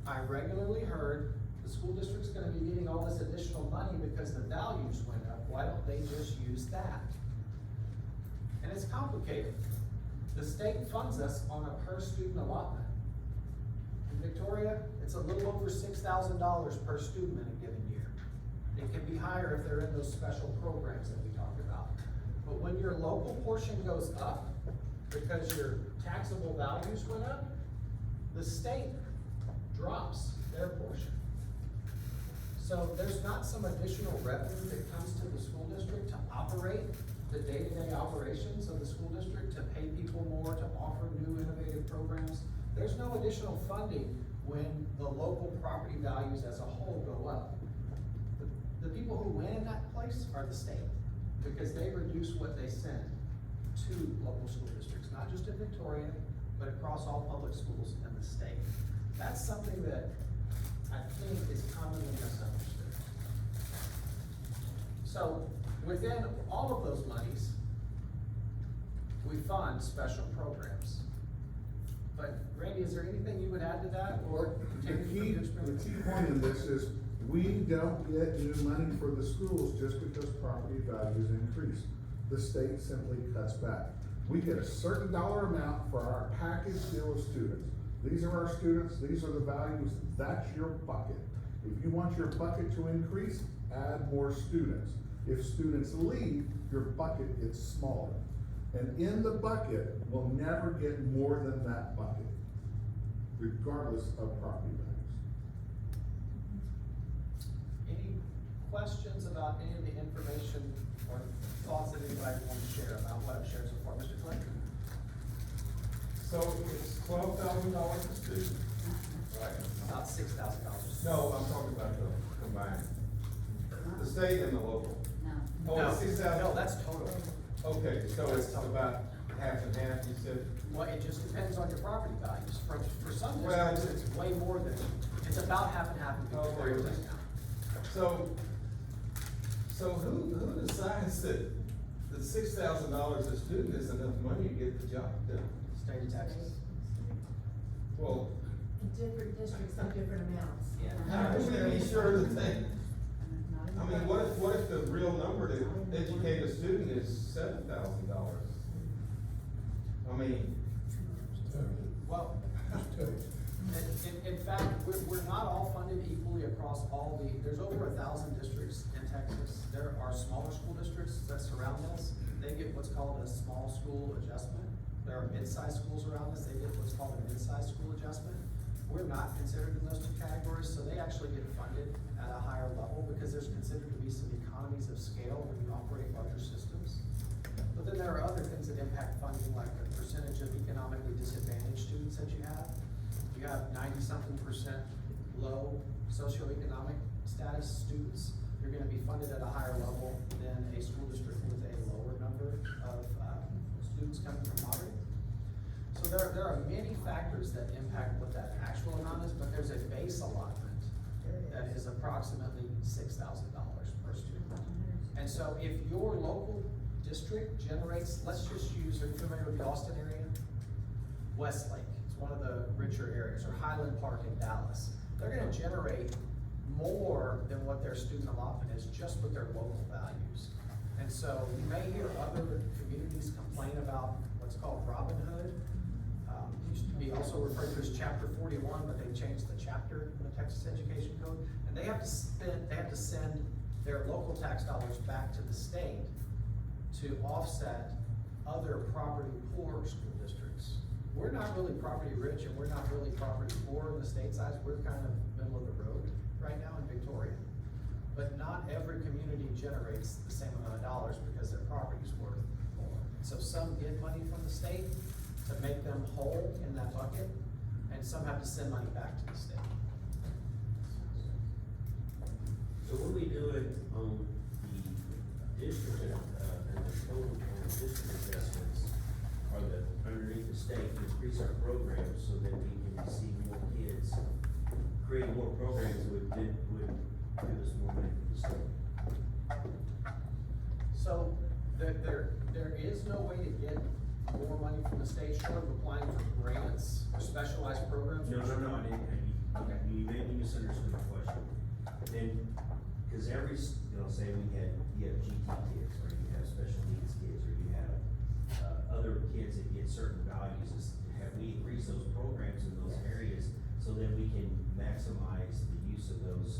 I regularly heard the school district's gonna be getting all this additional money because the values went up. Why don't they just use that? And it's complicated. The state funds us on a per student allotment. In Victoria, it's a little over $6,000 per student in a given year. It can be higher if they're in those special programs that we talked about. But when your local portion goes up, because your taxable values went up, the state drops their portion. So there's not some additional revenue that comes to the school district to operate the day-to-day operations of the school district, to pay people more, to offer new innovative programs. There's no additional funding when the local property values as a whole go up. The people who win in that place are the state, because they reduce what they send to local school districts, not just in Victoria, but across all public schools in the state. That's something that I think is commonly misunderstood. So within all of those monies, we fund special programs. But Randy, is there anything you would add to that, or The continue from key, your the experience? key point in this is, we don't get new money for the schools just because property values increase. The state simply cuts back. We get a certain dollar amount for our package deal of students. These are our students, these are the values, that's your bucket. If you want your bucket to increase, add more students. If students leave, your bucket gets smaller. And in the bucket, we'll never get more than that bucket, regardless of property values. Any questions about any of the information or thoughts that anybody wants to share about what I've shared so far? Mr. Clinton? So it's $12,000 a student, right? About $6,000. No, I'm talking about the combined, the state and the local. Oh, No, it's 6,000? no, that's total. Okay, so That's it's total. about half and half, you said? Well, it just depends on your property values. For some Well, districts, it's way more than, it's about half and half in Victoria Okay. right now. So who decides that the $6,000 a student is enough money to get the job done? State of Texas. Well, Different districts have different amounts. how can we be sure that they, I mean, what if the real number to educate a student is $7,000? I mean, Well, in fact, we're not all funded equally across all there's over 1,000 districts in Texas. There are smaller school districts that surround us. They get what's called a small school adjustment. There are mid-sized schools around us. They get what's called a mid-sized school adjustment. We're not considered in those two categories, so they actually get funded at a higher level because there's considered to be some economies of scale when you operate larger systems. But then there are other things that impact funding, like the percentage of economically disadvantaged students that you have. You have 90-something% low socioeconomic status students. You're gonna be funded at a higher level than a school district with a lower number of, students coming from poverty. So there are many factors that impact what that actual amount is, but there's a base allotment that is approximately $6,000 per student. And so if your local district generates, let's just use, are you familiar with the Austin area? Westlake, it's one of the richer areas, or Highland Park in Dallas. They're gonna generate more than what their student allotment is, just with their local values. And so you may hear other communities complain about what's called Robin Hood. Used to be also referred to as Chapter 41, but they changed the chapter in the Texas Education Code. And they have to send their local tax dollars back to the state to offset other property poor school districts. We're not really property rich and we're not really property poor in the state size. We're kind of middle of the road right now in Victoria. But not every community generates the same amount of dollars because their property's worth more. So some get money from the state to make them whole in that bucket, and some have to send money back to the state. So when we do it on the district, and the total on the district assessments, are the, underneath the state, to increase our programs so that we can see more kids, create more programs would give us more money from the state. So there is no way to get more money from the state short of applying for grants or specialized programs. No, I didn't, Okay. you misunderstood the question. Then, cause say you have GT kids, or you have special needs kids, or you have, other kids that get certain values, have we increased those programs in those areas so that we can maximize the use of those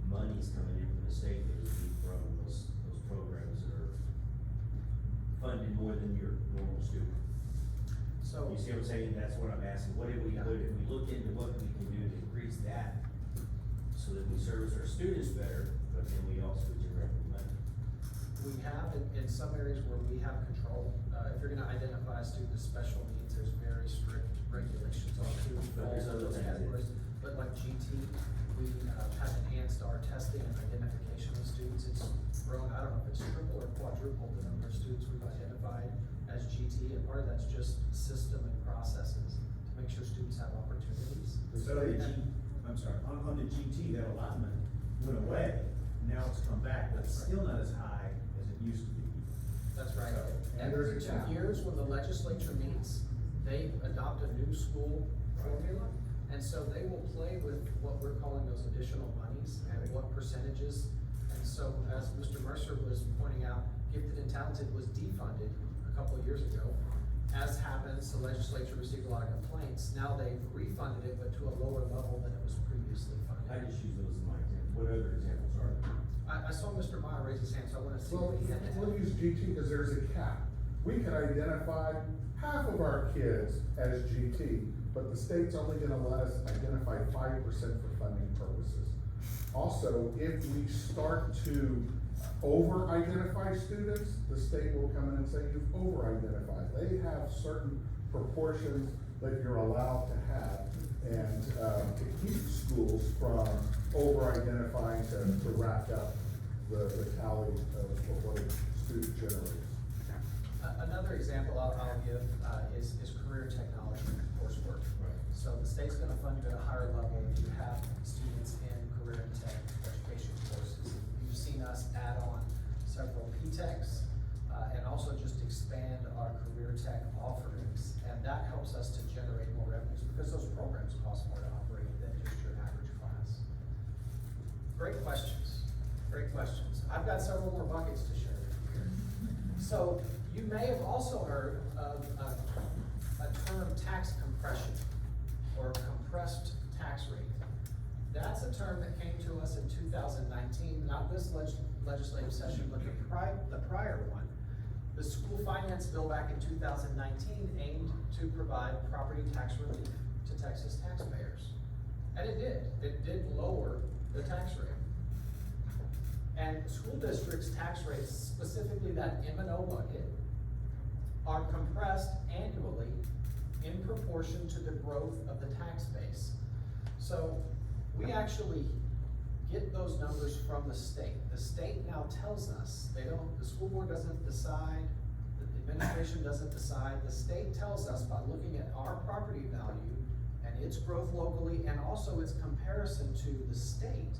monies coming in from the state that would be from those programs that are funded more than your normal student? So, You see what I'm saying? That's what I'm asking. What if we look into what we can do to increase that so that we service our students better, but then we also generate the money? we have in some areas where we have control. If you're gonna identify a student as special needs, there's very strict regulations on who But there's falls in other those things that- categories. But like GT, we have enhanced our testing and identification of students. It's grown, I don't know if it's triple or quadrupled the number of students we've identified as GT, and part of that's just system and processes to make sure students have opportunities. So I'm sorry, on the GT, that allotment went away, now it's come back, but it's still not as high as it used to be. That's right. And Every there's a 2 cap. years, when the legislature meets, they adopt a new school formula. And so they will play with what we're calling those additional monies and what percentages. And so, as Mr. Mercer was pointing out, gifted and talented was defunded a couple of years ago. As happens, the legislature received a lot of complaints. Now they've refunded it, but to a lower level than it was previously funded. I just use those as my example. What other examples are there? I saw Mr. Meyer raise his hand, so I wanna see Well, what he had to add. we'll use GT because there's a cap. we could identify half of our kids as GT, but the state's only gonna let us identify 5% for funding purposes. Also, if we start to over-identify students, the state will come in and say, you've over-identified. They have certain proportions that you're allowed to have, and, to keep schools from over-identifying to rack up the tally of what a student generates. Another example I'll give, is career technology coursework. So the state's gonna fund you at a higher level if you have students in career and tech education courses. You've seen us add on several P-Techs, and also just expand our career tech offerings. And that helps us to generate more revenues because those programs cost more to operate than just your average class. Great questions, great questions. I've got several more buckets to share with you here. So you may have also heard of a term, tax compression, or compressed tax rate. That's a term that came to us in 2019, not this legislative session, but the prior one. The school finance bill back in 2019 aimed to provide property tax relief to Texas taxpayers. And it did lower the tax rate. And school districts' tax rates, specifically that M&O bucket, are compressed annually in proportion to the growth of the tax base. So we actually get those numbers from the state. The state now tells us, the school board doesn't decide, the administration doesn't decide. The state tells us by looking at our property value and its growth locally and also its comparison to the state.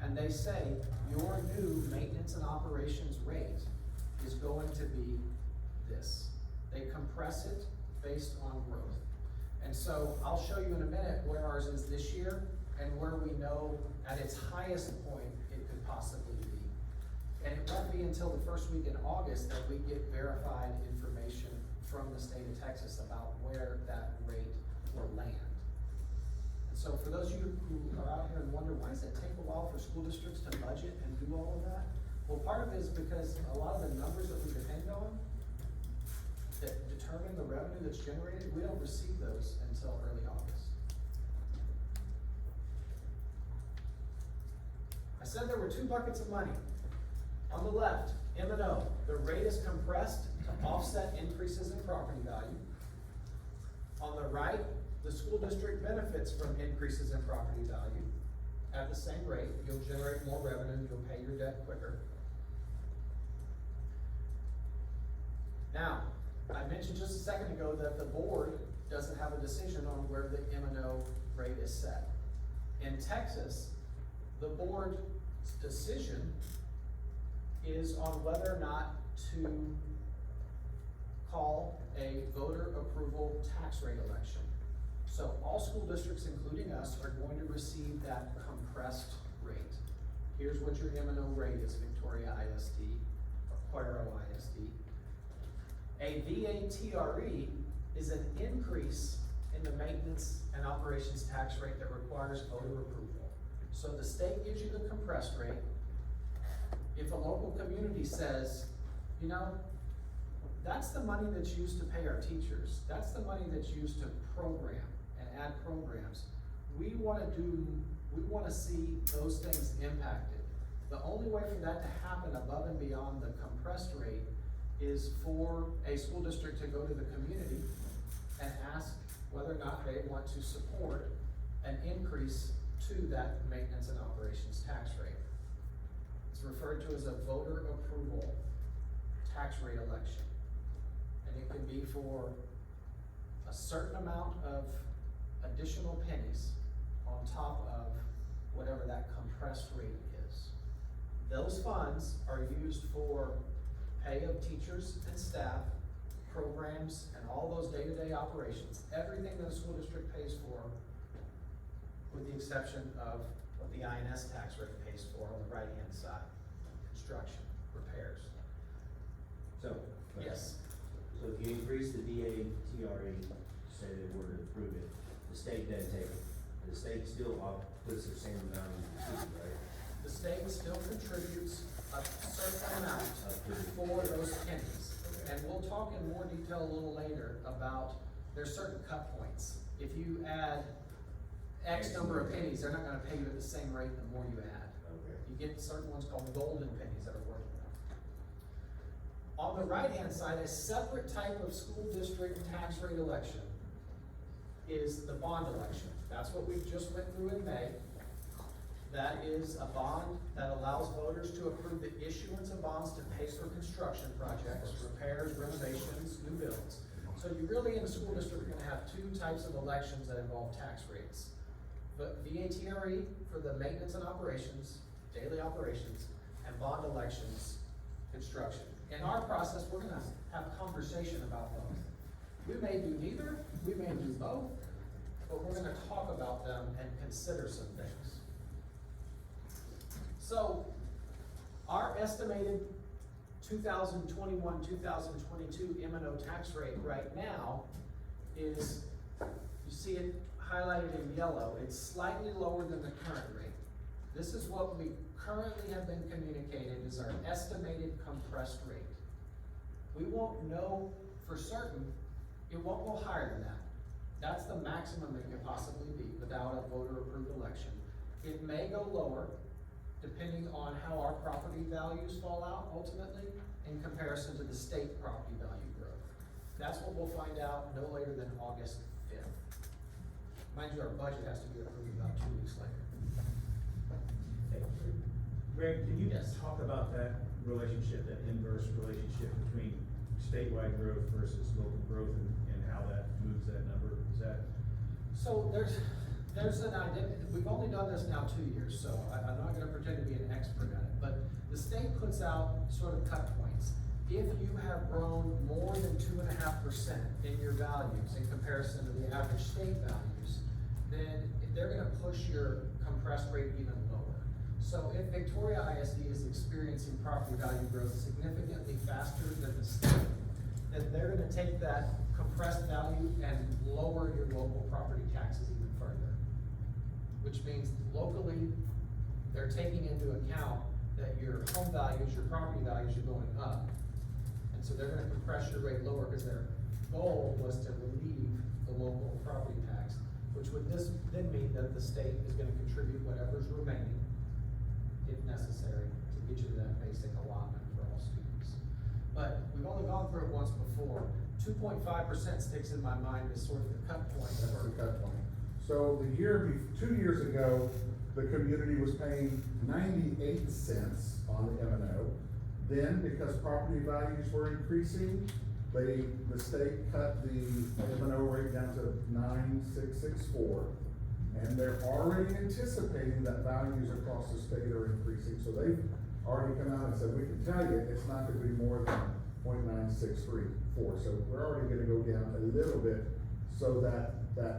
And they say, your new maintenance and operations rate is going to be this. They compress it based on growth. And so I'll show you in a minute where ours is this year and where we know at its highest point it could possibly be. And it won't be until the first week in August that we get verified information from the state of Texas about where that rate will land. And so for those of you who are out here and wonder, why does it take a while for school districts to budget and do all of that? Well, part of it is because a lot of the numbers that we depend on that determine the revenue that's generated, we don't receive those until early August. I said there were two buckets of money. On the left, M&O, the rate is compressed to offset increases in property value. On the right, the school district benefits from increases in property value. At the same rate, you'll generate more revenue, you'll pay your debt quicker. Now, I mentioned just a second ago that the board doesn't have a decision on where the M&O rate is set. In Texas, the board's decision is on whether or not to call a voter approval tax rate election. So all school districts, including us, are going to receive that compressed rate. Here's what your M&O rate is, Victoria ISD, or Cuero ISD. A VATRE is an increase in the maintenance and operations tax rate that requires voter approval. So the state gives you the compressed rate. If a local community says, you know, that's the money that's used to pay our teachers, that's the money that's used to program and add programs, we wanna see those things impacted. The only way for that to happen above and beyond the compressed rate is for a school district to go to the community and ask whether or not they want to support an increase to that maintenance and operations tax rate. It's referred to as a voter approval tax rate election. And it can be for a certain amount of additional pennies on top of whatever that compressed rate is. Those funds are used for pay of teachers and staff, programs, and all those day-to-day operations. Everything that a school district pays for, with the exception of what the INS tax rate pays for on the right-hand side, construction, repairs. So. Yes. So if you increase the VATRE, say they were to approve it, the state doesn't take it. The state still puts the same amount in the city, right? The state still contributes a certain amount for those pennies. and we'll talk in more detail a little later about, there's certain cut points. If you add X number of pennies, they're not gonna pay you at the same rate the more you add. Okay. You get certain ones called golden pennies that are worth more. On the right-hand side, a separate type of school district tax rate election is the bond election. That's what we just went through in May. That is a bond that allows voters to approve the issuance of bonds to pay for construction projects, repairs, renovations, new builds. So you really, in the school district, are gonna have two types of elections that involve tax rates. But VATRE for the maintenance and operations, daily operations, and bond elections, construction. In our process, we're gonna have a conversation about both. We may do neither, we may do both, but we're gonna talk about them and consider some things. So, our estimated 2021, 2022 M&O tax rate right now is, you see it highlighted in yellow, it's slightly lower than the current rate. This is what we currently have been communicated as our estimated compressed rate. We won't know for certain, it won't go higher than that. That's the maximum it could possibly be without a voter-approved election. It may go lower, depending on how our property values fall out ultimately in comparison to the state property value growth. That's what we'll find out no later than August 5th. Mind you, our budget has to be approved about 2 weeks later. Greg, can you Yes. talk about that relationship, that inverse relationship between statewide growth versus local growth and how that moves that number? Is that? So there's an identity, we've only done this now 2 years, so I'm not gonna pretend to be an expert at it, but the state puts out sort of cut points. If you have grown more than 2.5% in your values in comparison to the average state values, then they're gonna push your compressed rate even lower. So if Victoria ISD is experiencing property value growth significantly faster than the state, then they're gonna take that compressed value and lower your local property taxes even further. Which means locally, they're taking into account that your home values, your property values are going up. And so they're gonna compress your rate lower because their goal was to relieve the local property tax, which would then mean that the state is gonna contribute whatever's remaining, if necessary, to get you to that basic allotment for all students. But we've only gone through it once before. 2.5% sticks in my mind as sort of the cut point. That's the cut point. So 2 years ago, the community was paying 98 cents on the M&O. Then, because property values were increasing, the state cut the M&O rate down to 9.664. And they're already anticipating that values across the state are increasing. So they've already come out and said, we can tell you, it's not gonna be more than 0.9634. So we're already gonna go down a little bit so that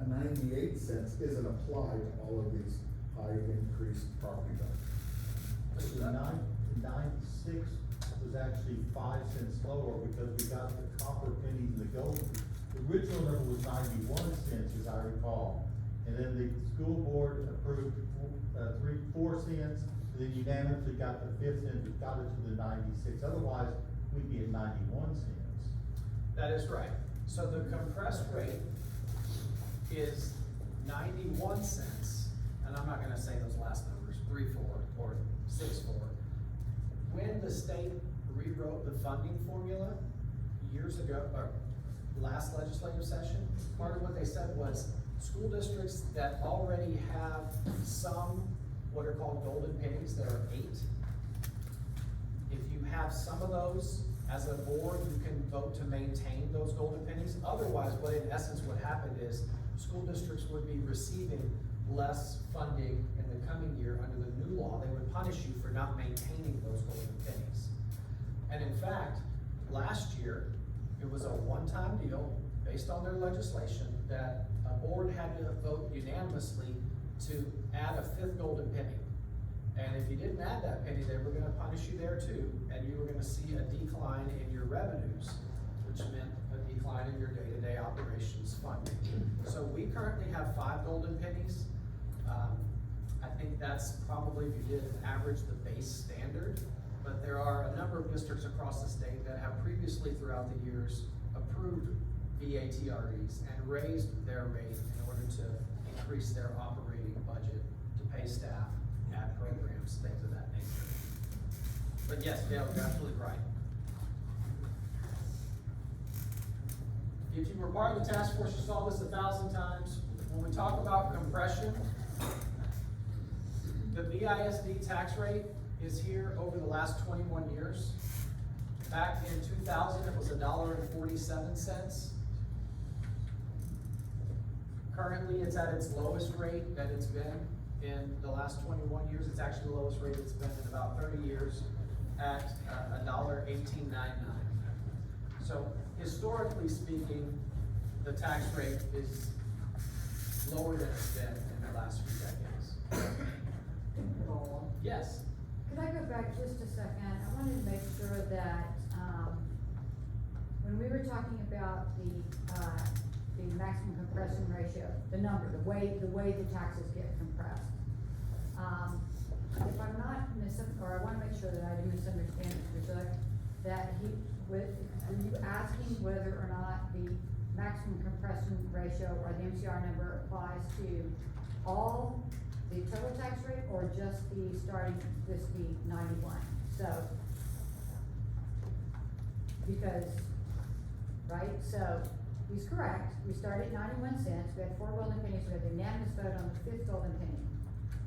98 cents isn't applied to all of these high increased property values. The 96 was actually 5 cents lower because we got the copper pennies and the gold. The original number was 91 cents, as I recall. And then the school board approved 4 cents, and then unanimously got the 5th cent, which got it to the 96. Otherwise, we'd be at 91 cents. That is right. So the compressed rate is 91 cents, and I'm not gonna say those last numbers, 3.4 or 6.4. When the state rewrote the funding formula years ago, or last legislative session, part of what they said was school districts that already have some, what are called golden pennies, there are 8. If you have some of those, as a board, you can vote to maintain those golden pennies. Otherwise, what in essence would happen is school districts would be receiving less funding in the coming year under the new law. They would punish you for not maintaining those golden pennies. And in fact, last year, it was a one-time deal based on their legislation that a board had to vote unanimously to add a 5th golden penny. And if you didn't add that penny, they were gonna punish you there too, and you were gonna see a decline in your revenues, which meant a decline in your day-to-day operations funding. So we currently have 5 golden pennies. I think that's probably, if you did average the base standard, but there are a number of districts across the state that have previously throughout the years approved VATREs and raised their rate in order to increase their operating budget to pay staff, add programs, things of that nature. But yes, Dale, you're absolutely right. If you were part of the task force, you saw this 1,000 times. When we talk about compression, the BISD tax rate is here over the last 21 years. Back in 2000, it was $1.47. Currently, it's at its lowest rate that it's been in the last 21 years. It's actually the lowest rate it's been in about 30 years at $1.1899. So historically speaking, the tax rate is lower than it's been in the last few decades. Yes. Could I go back just a second? I wanted to make sure that, when we were talking about the maximum compression ratio, the number, the way the taxes get compressed. If I'm not or I wanna make sure that I didn't misunderstand Mr. Zook, are you asking whether or not the maximum compression ratio or the MCR number applies to all the total tax rate or just the starting, this the 91? So, because, right, so he's correct, we started at 91 cents, we had 4 golden pennies, we had a unanimous vote on the 5th golden penny.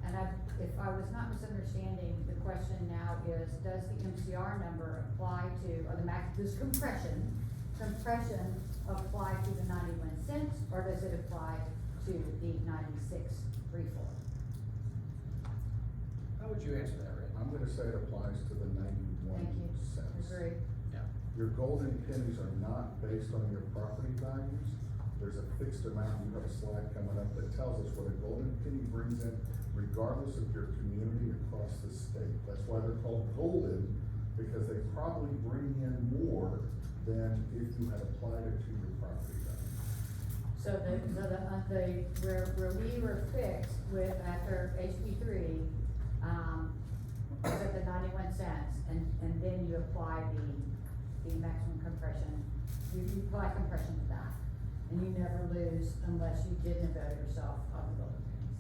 And if I was not misunderstanding, the question now is, does the MCR number apply to, or does compression apply to the 91 cents, or does it apply to the 96.34? How would you answer that, Rick? I'm gonna say it applies to the 91 Thank you. cents. Agreed. Yeah. Your golden pennies are not based on your property values. There's a fixed amount, you have a slide coming up that tells us what a golden penny brings in, regardless of your community across the state. That's why they're called golden, because they probably bring in more than if you had applied it to your property value. So where we were fixed with, after HB3, was at the 91 cents, and then you apply the maximum compression, you apply compression to that, and you never lose unless you didn't vote yourself on the golden pennies.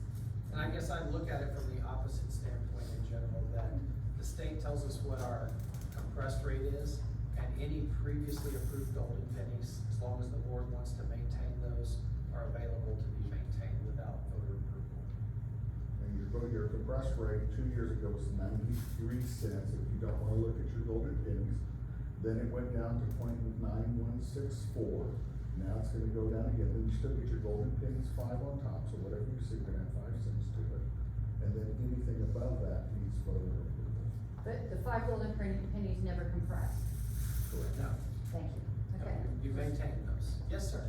And I guess I'd look at it from the opposite standpoint in general, that the state tells us what our compressed rate is, and any previously approved golden pennies, as long as the board wants to maintain those, are available to be maintained without voter approval. And your compressed rate 2 years ago was 93 cents, if you don't wanna look at your golden pennies. Then it went down to 0.9164. Now it's gonna go down again, then you still get your golden pennies 5 on top, so whatever you see, we're gonna add 5 cents to it. And then anything above that needs voter approval. But the 5 golden pennies never compress. Correct. No. Thank you. Okay. You maintain those. Yes, sir.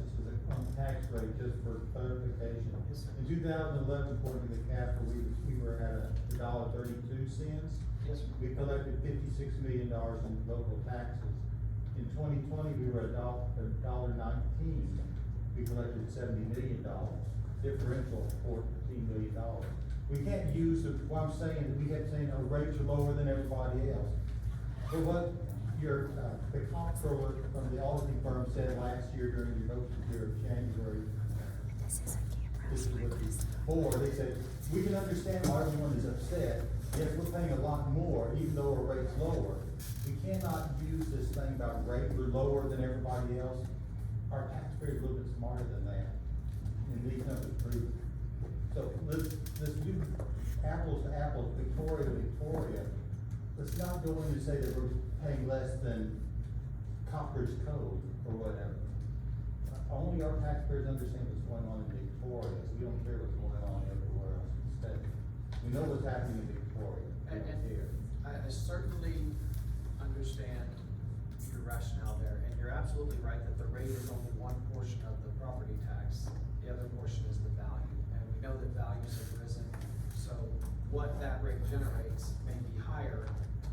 On tax rate, just for clarification. Yes, sir. In 2011, according to the CAFR, we were at $1.32. Yes, sir. We collected $56 million in local taxes. In 2020, we were at $1.19. We collected $70 million, differential $14 million. We can't use what I'm saying, we kept saying our rates are lower than everybody else. But what the comptroller from the auditing firm said last year during the vote here of January, this is what the board, they said, we can understand why everyone is upset. Yes, we're paying a lot more, even though our rate's lower. We cannot use this thing about rate, we're lower than everybody else. Our taxpayers are a little bit smarter than that, and these numbers prove it. So let's do apples to apples, Victoria to Victoria. Let's not go in and say that we're paying less than Copper's Code or whatever. Only our taxpayers understand what's going on in Victoria, so we don't care what's going on everywhere else in the state. We know what's happening in Victoria, we don't care. I certainly understand your rationale there, and you're absolutely right that the rate is only one portion of the property tax. The other portion is the value, and we know that values have risen, so what that rate generates may be higher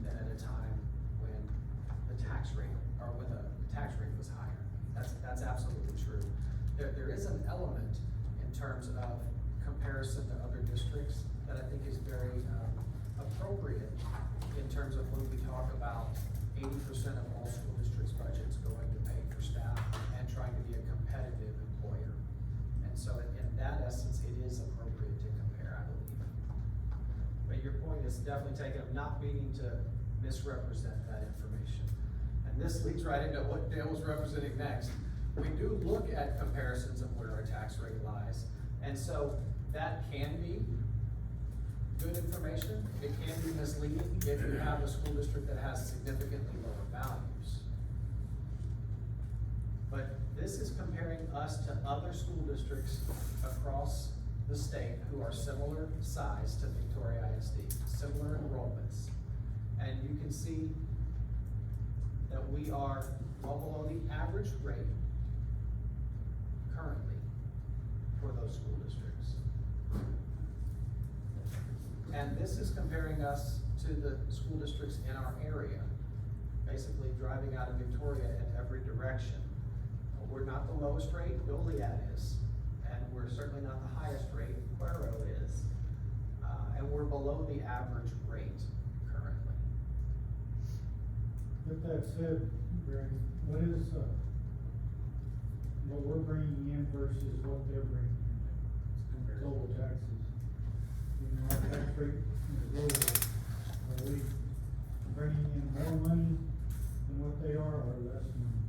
than at a time when the tax rate, or when the tax rate was higher. That's absolutely true. There is an element in terms of comparison to other districts that I think is very appropriate in terms of when we talk about 80% of all school districts' budgets going to pay for staff and trying to be a competitive employer. And so in that essence, it is appropriate to compare, I believe. But your point is definitely taken, of not meaning to misrepresent that information. And this leads right into what Dale was representing next. We do look at comparisons of where our tax rate lies, and so that can be good information. It can be misleading if you have a school district that has significantly lower values. But this is comparing us to other school districts across the state who are similar size to Victoria ISD, similar enrollments. And you can see that we are well below the average rate currently for those school districts. And this is comparing us to the school districts in our area, basically driving out of Victoria in every direction. We're not the lowest rate, Goliad is, and we're certainly not the highest rate, Cuero is. And we're below the average rate currently. With that said, Brandon, what is, what we're bringing in versus what they're bringing in, total taxes? You know, our tax rate is lower, are we bringing in more money than what they are, or less money?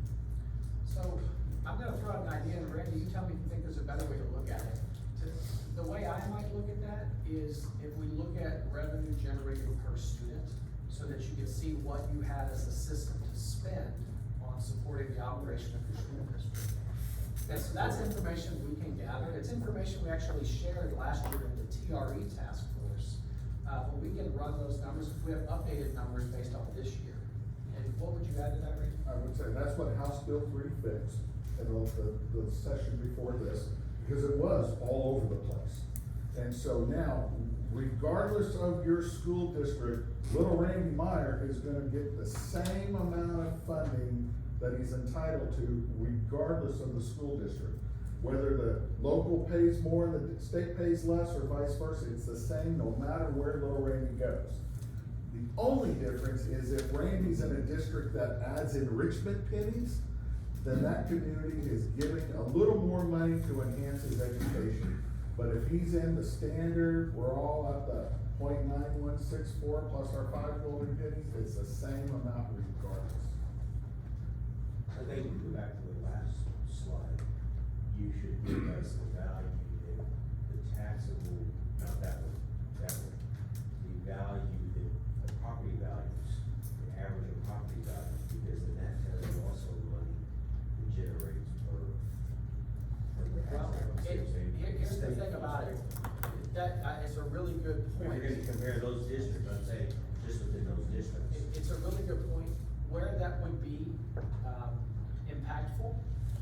So, I'm gonna throw out an idea, and Randy, you tell me if you think there's a better way to look at it. The way I might look at that is if we look at revenue generated per student, so that you can see what you had as a system to spend on supporting the operation of your school district. And so that's information we can gather. It's information we actually shared last year in the TRE task force. But we can run those numbers if we have updated numbers based on this year. And what would you add to that, Randy? I would say that's what House Bill 3 fixed in the session before this, because it was all over the place. And so now, regardless of your school district, little Randy Meyer is gonna get the same amount of funding that he's entitled to, regardless of the school district. Whether the local pays more and the state pays less, or vice versa, it's the same no matter where little Randy goes. The only difference is if Randy's in a district that adds enrichment pennies, then that community is giving a little more money to enhance his education. But if he's in the standard, we're all at the 0.9164 plus our 5 golden pennies, it's the same amount regardless. I think we go back to the last slide, you should give us the value, the taxable, not that one, the value, the property values, the average of property values, because then that tells you also the money it generates per the Well, tax. here's the thing about it, that is a really good If point. you're gonna compare those districts, I'm saying, just within those districts. It's a really good point. Where that would be, impactful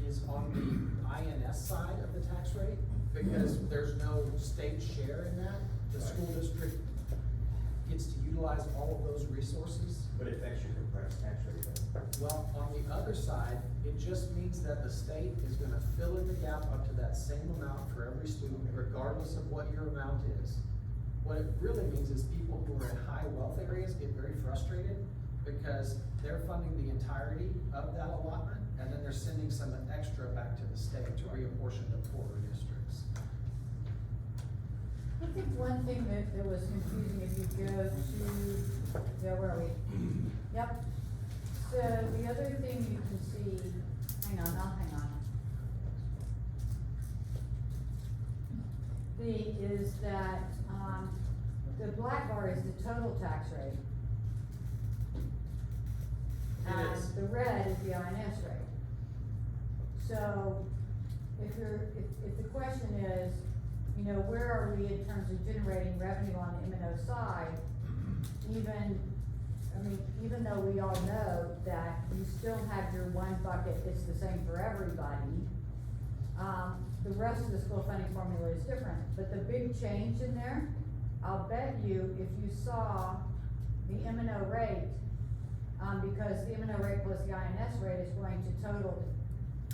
is on the INS side of the tax rate, because there's no state share in that. The school district gets to utilize all of those resources. But it affects your compressed tax rate though. Well, on the other side, it just means that the state is gonna fill in the gap up to that same amount for every student, regardless of what your amount is. What it really means is people who are in high wealth areas get very frustrated because they're funding the entirety of that allotment, and then they're sending some extra back to the state to reapportion to poorer districts. I think one thing that was confusing, if you go to, yeah, where are we? Yep. So the other thing you can see, hang on. Is that, the black bar is the total tax rate. It is. And the red is the INS rate. So, if the question is, you know, where are we in terms of generating revenue on the M&O side, even though we all know that you still have your one bucket, it's the same for everybody, the rest of the school funding formula is different. But the big change in there, I'll bet you, if you saw the M&O rate, because the M&O rate plus the INS rate is going to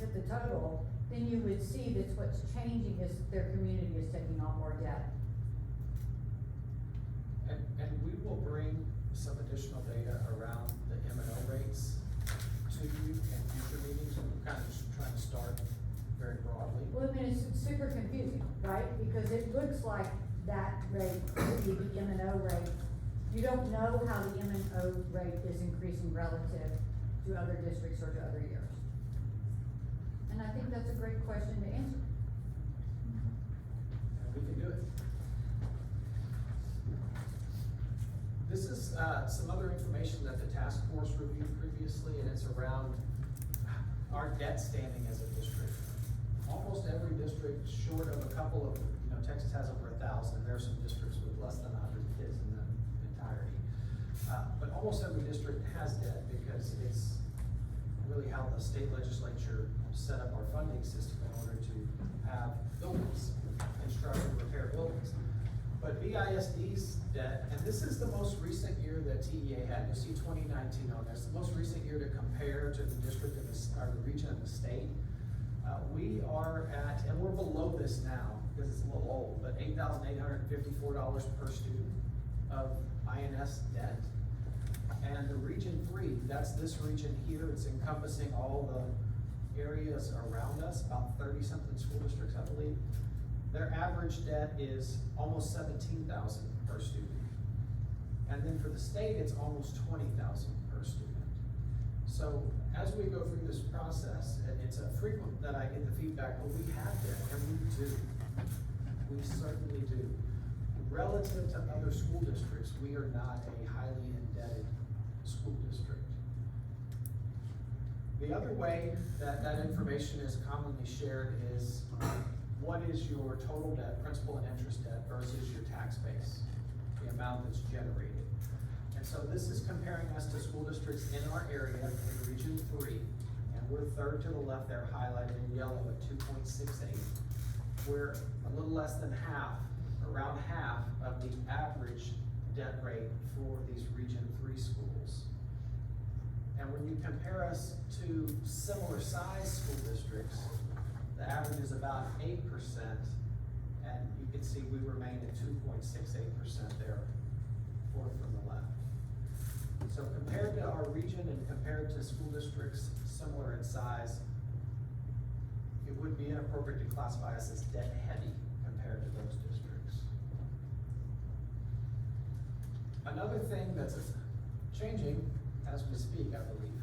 hit the total, then you would see that what's changing is their community is taking on more debt. And we will bring some additional data around the M&O rates to you in future meetings, and we're kind of just trying to start very broadly. Well, I mean, it's super confusing, right? Because it looks like that rate could be the M&O rate. You don't know how the M&O rate is increasing relative to other districts or to other years. And I think that's a great question to answer. And we can do it. This is, some other information that the task force reviewed previously, and it's around our debt standing as a district. Almost every district, short of a couple of, Texas has over 1,000, and there are some districts with less than 100 kids in the entirety. But almost every district has debt because it's really how the state legislature set up our funding system in order to have buildings, construct and repair buildings. But BISD's debt, and this is the most recent year that TEA had, you'll see 2019 on this, the most recent year to compare to the district and the region and the state. We are at, and we're below this now, because it's a little old, but $8,854 per student of INS debt. And the region 3, that's this region here, it's encompassing all the areas around us, about 30-something school districts, I believe. Their average debt is almost $17,000 per student. And then for the state, it's almost $20,000 per student. So as we go through this process, and it's frequent that I get the feedback, well, we have debt, and we do. We certainly do. Relative to other school districts, we are not a highly indebted school district. The other way that that information is commonly shared is what is your total debt, principal and interest debt, versus your tax base, the amount that's generated. And so this is comparing us to school districts in our area, in Region 3, and we're third to the left there, highlighted in yellow at 2.68. We're a little less than half, around half of the average debt rate for these Region 3 schools. And when you compare us to similar size school districts, the average is about 8%, and you can see we remain at 2.68% there, fourth from the left. So compared to our region and compared to school districts similar in size, it would be inappropriate to classify us as debt heavy compared to those districts. Another thing that's changing as we speak, I believe,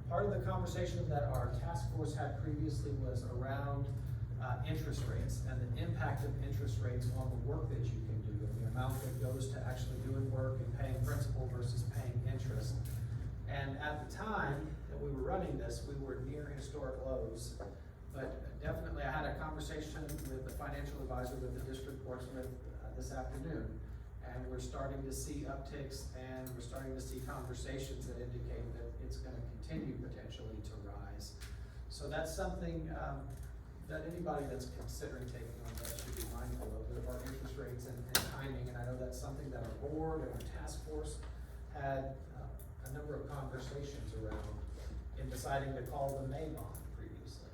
part of the conversation that our task force had previously was around interest rates and the impact of interest rates on the work that you can do, and the amount that goes to actually doing work and paying principal versus paying interest. And at the time that we were running this, we were near historic lows, but definitely I had a conversation with the financial advisor that the district works with this afternoon. And we're starting to see upticks, and we're starting to see conversations that indicate that it's gonna continue potentially to rise. So that's something that anybody that's considering taking on debt should be mindful of our interest rates and timing. And I know that's something that our board and our task force had a number of conversations around in deciding to call the May bond previously.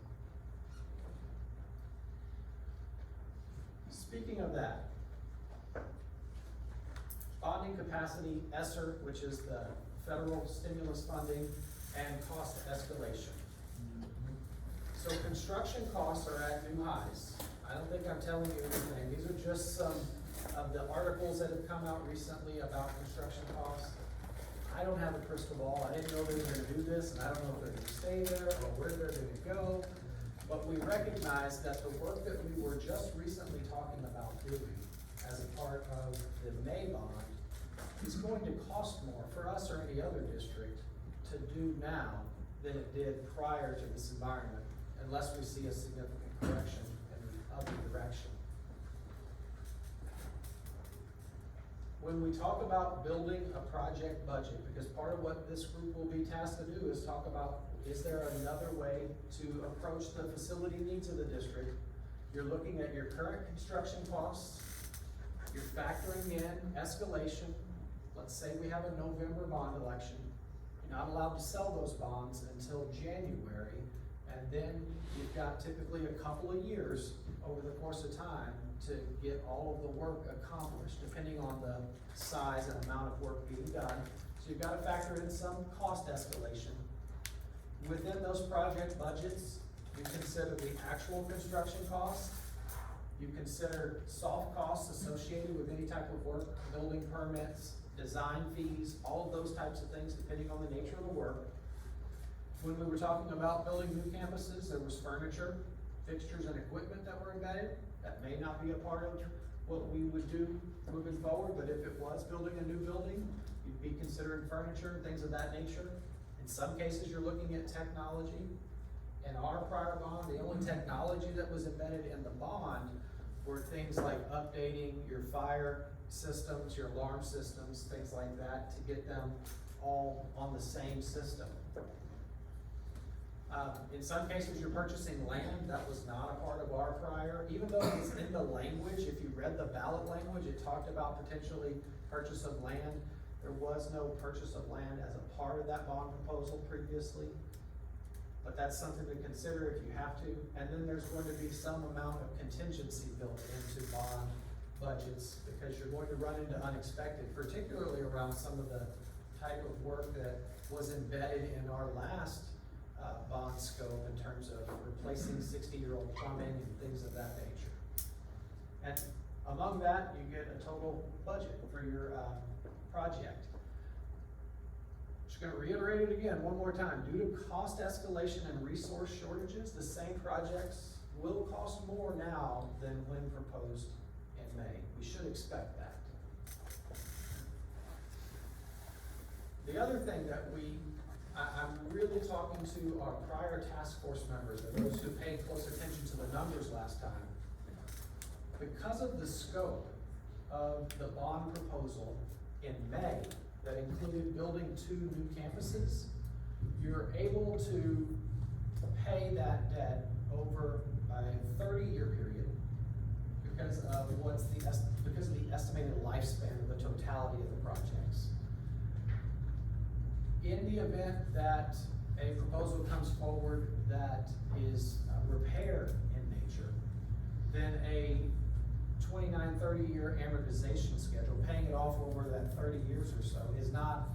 Speaking of that, bonding capacity, ESSER, which is the federal stimulus funding, and cost escalation. So construction costs are at new highs. I don't think I'm telling you anything. These are just some of the articles that have come out recently about construction costs. I don't have a crystal ball. I didn't know they were gonna do this, and I don't know if they're gonna stay there or where they're gonna go. But we recognize that the work that we were just recently talking about doing as a part of the May bond is going to cost more for us or any other district to do now than it did prior to this environment, unless we see a significant correction in the other direction. When we talk about building a project budget, because part of what this group will be tasked to do is talk about, is there another way to approach the facility needs of the district? You're looking at your current construction costs, you're factoring in escalation. Let's say we have a November bond election. You're not allowed to sell those bonds until January, And then you've got typically a couple of years over the course of time to get all of the work accomplished, depending on the size and amount of work being done. So you've gotta factor in some cost escalation. Within those project budgets, you consider the actual construction costs. You consider soft costs associated with any type of work, building permits, design fees, all of those types of things, depending on the nature of the work. When we were talking about building new campuses, there was furniture, fixtures, and equipment that were embedded. That may not be a part of what we would do moving forward, but if it was building a new building, you'd be considering furniture and things of that nature. In some cases, you're looking at technology. In our prior bond, the only technology that was embedded in the bond were things like updating your fire systems, your alarm systems, things like that, to get them all on the same system. In some cases, you're purchasing land. That was not a part of our prior, even though it's in the language. If you read the ballot language, it talked about potentially purchase of land. There was no purchase of land as a part of that bond proposal previously. But that's something to consider if you have to. And then there's going to be some amount of contingency built into bond budgets, because you're going to run into unexpected, particularly around some of the type of work that was embedded in our last bond scope in terms of replacing 60-year-old plumbing and things of that nature. And among that, you get a total budget for your project. Just gonna reiterate it again one more time. Due to cost escalation and resource shortages, the same projects will cost more now than when proposed in May. We should expect that. The other thing that I'm really talking to our prior task force members, and those who paid close attention to the numbers last time. Because of the scope of the bond proposal in May that included building 2 new campuses, you're able to pay that debt over a 30-year period because of the estimated lifespan of the totality of the projects. In the event that a proposal comes forward that is repair in nature, then a 29, 30-year amortization schedule, paying it off over that 30 years or so, is not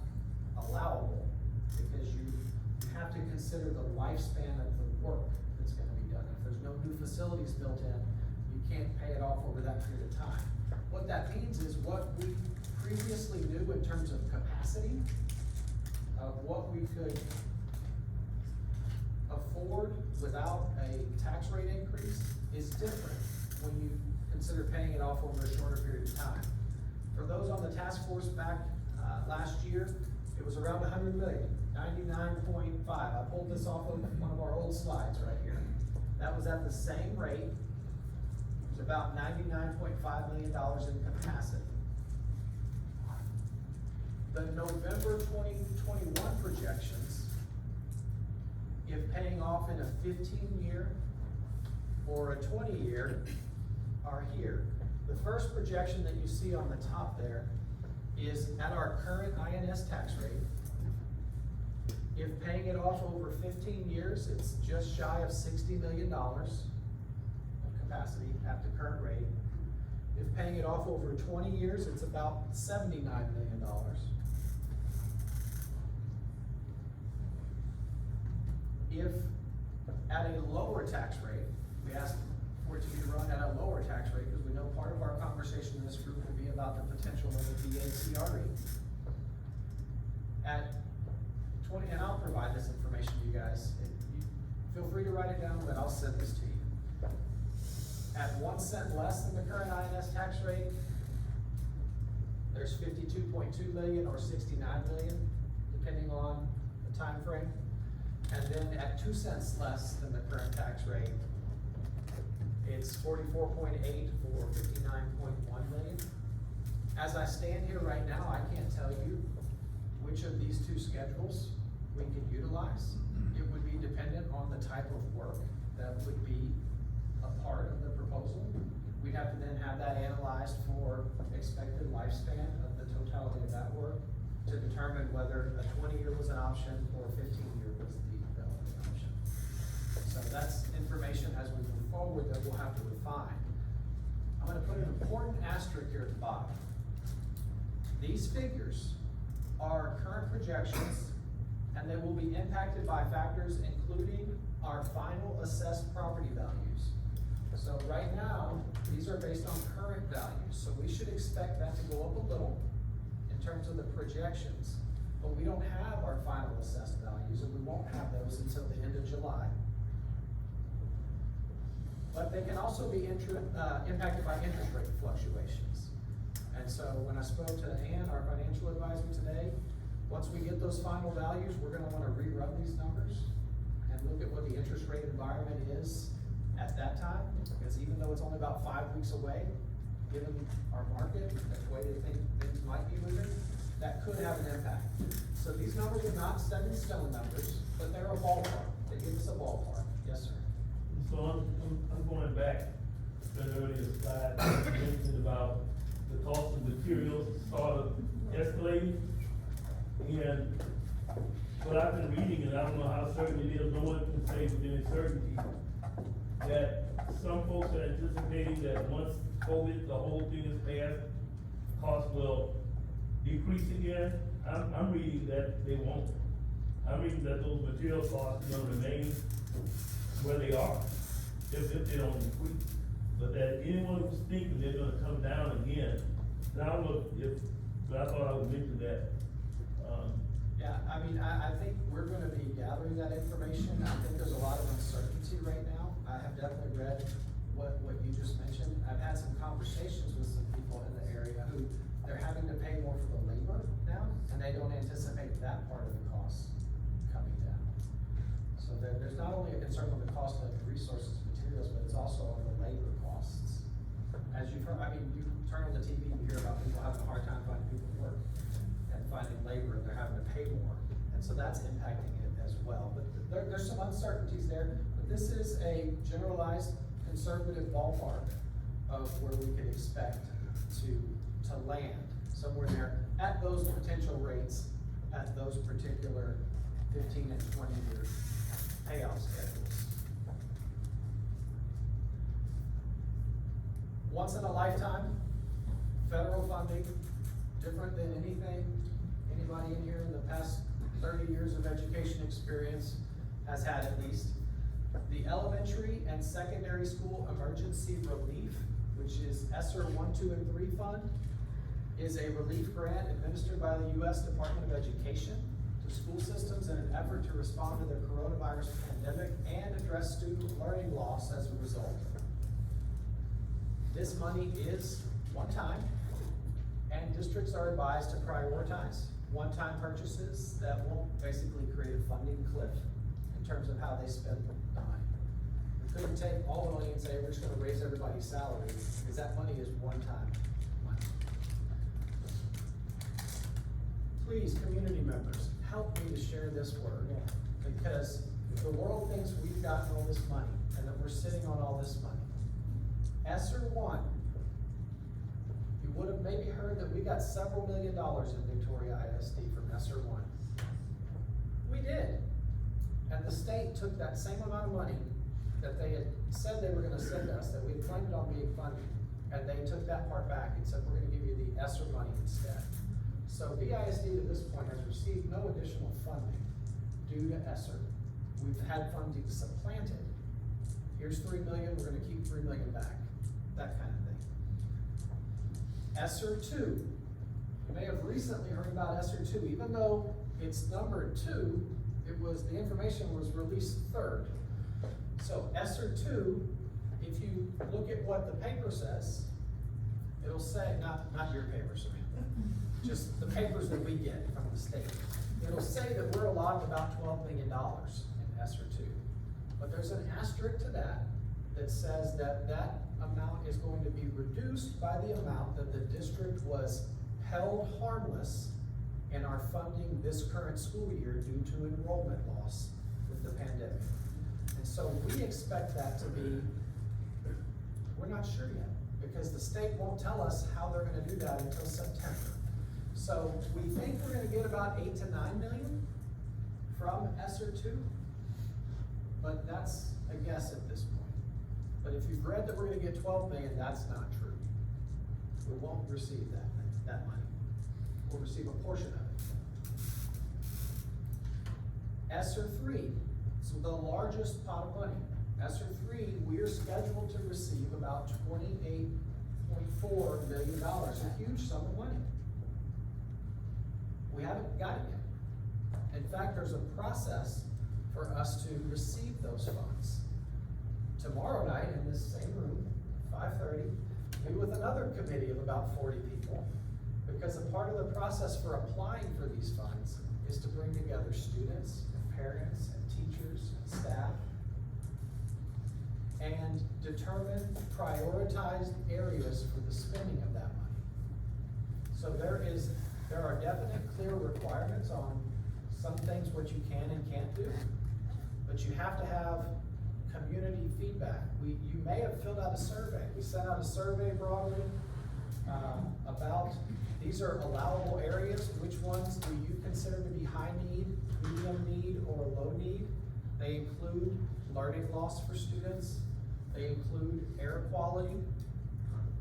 allowable, because you have to consider the lifespan of the work that's gonna be done. If there's no new facilities built in, you can't pay it off over that period of time. What that means is what we previously knew in terms of capacity, of what we could afford without a tax rate increase, is different when you consider paying it off over a shorter period of time. For those on the task force back last year, it was around 100 million, 99.5. I pulled this off of one of our old slides right here. That was at the same rate. It was about $99.5 million in capacity. The November 2021 projections, if paying off in a 15-year or a 20-year, are here. The first projection that you see on the top there is at our current INS tax rate. If paying it off over 15 years, it's just shy of $60 million of capacity at the current rate. If paying it off over 20 years, it's about $79 million. If at a lower tax rate, we ask for it to be run at a lower tax rate, because we know part of our conversation in this group will be about the potential of the VACRE. At 20, and I'll provide this information to you guys. Feel free to write it down, but I'll send this to you. At 1 cent less than the current INS tax rate, there's 52.2 million or 69 million, depending on the time frame. And then at 2 cents less than the current tax rate, it's 44.8 or 59.1 million. As I stand here right now, I can't tell you which of these 2 schedules we could utilize. It would be dependent on the type of work that would be a part of the proposal. We'd have to then have that analyzed for expected lifespan of the totality of that work to determine whether a 20-year was an option or a 15-year was the only option. So so that's information as we move forward that we'll have to refine. I'm gonna put an important asterisk here at the bottom. These figures are current projections, and they will be impacted by factors including our final assessed property values. So right now, these are based on current values, so we should expect that to go up a little in terms of the projections. But we don't have our final assessed values, and we won't have those until the end of July. But they can also be impacted by interest rate fluctuations. And so when I spoke to Ann, our financial advisor today, once we get those final values, we're gonna wanna rerun these numbers and look at what the interest rate environment is at that time, because even though it's only about 5 weeks away, given our market, the way they think things might be moving, that could have an impact. So these numbers are not set in stone numbers, but they're a ballpark. They give us a ballpark. Yes, sir. So I'm going back to an earlier slide, you mentioned about the cost of materials sort of escalating. And what I've been reading, and I don't know how certain it is, no one can say with any certainty, that some folks are anticipating that once COVID, the whole thing is passed, costs will decrease again. I'm reading that they won't. I'm reading that those material costs will remain where they are, if they don't increase. But that anyone who's thinking they're gonna come down again, and I don't know if, but I thought I would mention that. Yeah, I mean, I think we're gonna be gathering that information. I think there's a lot of uncertainty right now. I have definitely read what you just mentioned. I've had some conversations with some people in the area who, they're having to pay more for the labor now, and they don't anticipate that part of the cost coming down. So there's not only a concern on the cost of resources, materials, but it's also on the labor costs. As you've heard, I mean, you turn on the TV, you hear about people having a hard time finding people to work and finding labor, and they're having to pay more. And so that's impacting it as well. But there's some uncertainties there, but this is a generalized conservative ballpark of where we could expect to land, somewhere there at those potential rates, at those particular 15 and 20-year payoff schedules. Once in a lifetime, federal funding, different than anything anybody in here in the past 30 years of education experience has had at least. The Elementary and Secondary School Emergency Relief, which is ESSER 1, 2, and 3 Fund, is a relief grant administered by the U.S. Department of Education to school systems in an effort to respond to the coronavirus pandemic and address student learning loss as a result. This money is one-time, and districts are advised to prioritize one-time purchases that won't basically create a funding cliff in terms of how they spend the money. We couldn't take all the money and say, we're just gonna raise everybody's salary, because that money is one-time money. Please, community members, help me to share this word, because the world thinks we've gotten all this money, and that we're sitting on all this money. ESSER 1, you would have maybe heard that we got several $1 million in Victoria ISD from ESSER 1. We did. And the state took that same amount of money that they had said they were gonna send us, that we had planned on being funded, and they took that part back and said, we're gonna give you the ESSER money instead. So VISD to this point has received no additional funding due to ESSER. We've had funding supplanted. Here's $3 million, we're gonna keep $3 million back, that kind of thing. ESSER 2, you may have recently heard about ESSER 2, even though it's numbered 2, the information was released 3rd. So ESSER 2, if you look at what the paper says, it'll say, not your paper, Samantha, just the papers that we get from the state. It'll say that we're allotted about $12 million in ESSER 2. But there's an asterisk to that that says that that amount is going to be reduced by the amount that the district was held harmless in our funding this current school year due to enrollment loss with the pandemic. And so we expect that to be, we're not sure yet, because the state won't tell us how they're gonna do that until September. So we think we're gonna get about 8 to 9 million from ESSER 2, but that's a guess at this point. But if you've read that we're gonna get 12 million, that's not true. We won't receive that money. We'll receive a portion of it. ESSER 3, so the largest pot of money. ESSER 3, we're scheduled to receive about $28.4 million, a huge sum of money. We haven't got it yet. In fact, there's a process for us to receive those funds. Tomorrow night, in this same room, 5:30, meet with another committee of about 40 people, because a part of the process for applying for these funds is to bring together students, and parents, and teachers, and staff, and determine prioritized areas for the spending of that money. So there are definite clear requirements on some things what you can and can't do, but you have to have community feedback. You may have filled out a survey. We sent out a survey broadly about, these are allowable areas. Which ones do you consider to be high need, medium need, or low need? They include learning loss for students. They include air quality.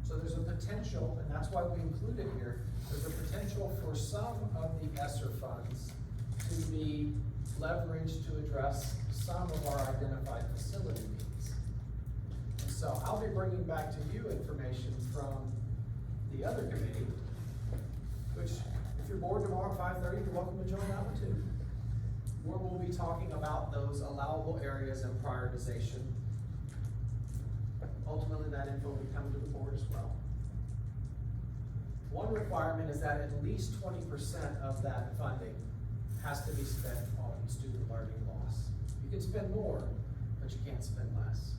So there's a potential, and that's why we include it here, there's a potential for some of the ESSER funds to be leveraged to address some of our identified facility needs. And so I'll be bringing back to you information from the other committee, which, if you're bored tomorrow at 5:30, you're welcome to join that one too, where we'll be talking about those allowable areas and prioritization. Ultimately, that info will be coming to the board as well. One requirement is that at least 20% of that funding has to be spent on student learning loss. You can spend more, but you can't spend less.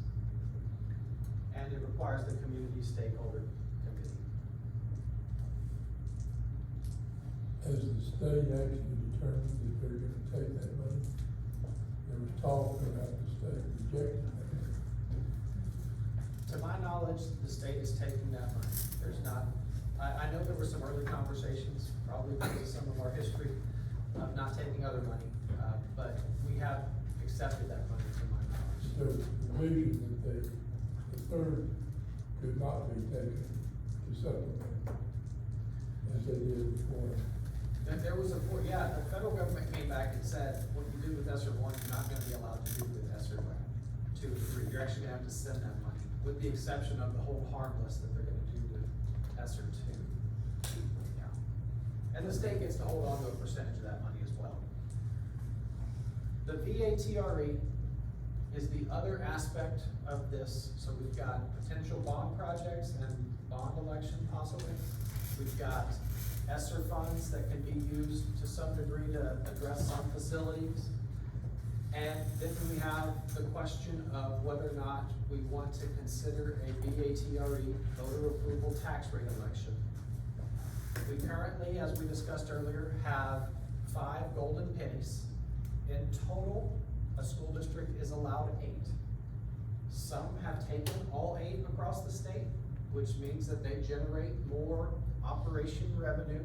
And it requires the community stakeholder committee. Has the state actually determined that they're gonna take that money? There was talk about the state rejecting that. To my knowledge, the state is taking that money. There's not, I know there were some early conversations, probably because of some of our history of not taking other money, but we have accepted that money to my knowledge. So the vision that the third could not be taken to supplement, as they did before. There was the federal government came back and said, what you do with ESSER 1, you're not gonna be allowed to do with ESSER 2 and 3. You're actually gonna have to send that money, with the exception of the whole harmless that they're gonna do with ESSER 2. Yeah. And the state gets to hold on to a percentage of that money as well. The VATRE is the other aspect of this. So we've got potential bond projects and bond election possibly. We've got ESSER funds that can be used to some degree to address some facilities. And then we have the question of whether or not we want to consider a VATRE voter approval tax rate election. We currently, as we discussed earlier, have 5 golden pennies. In total, a school district is allowed 8. Some have taken all 8 across the state, which means that they generate more operation revenue,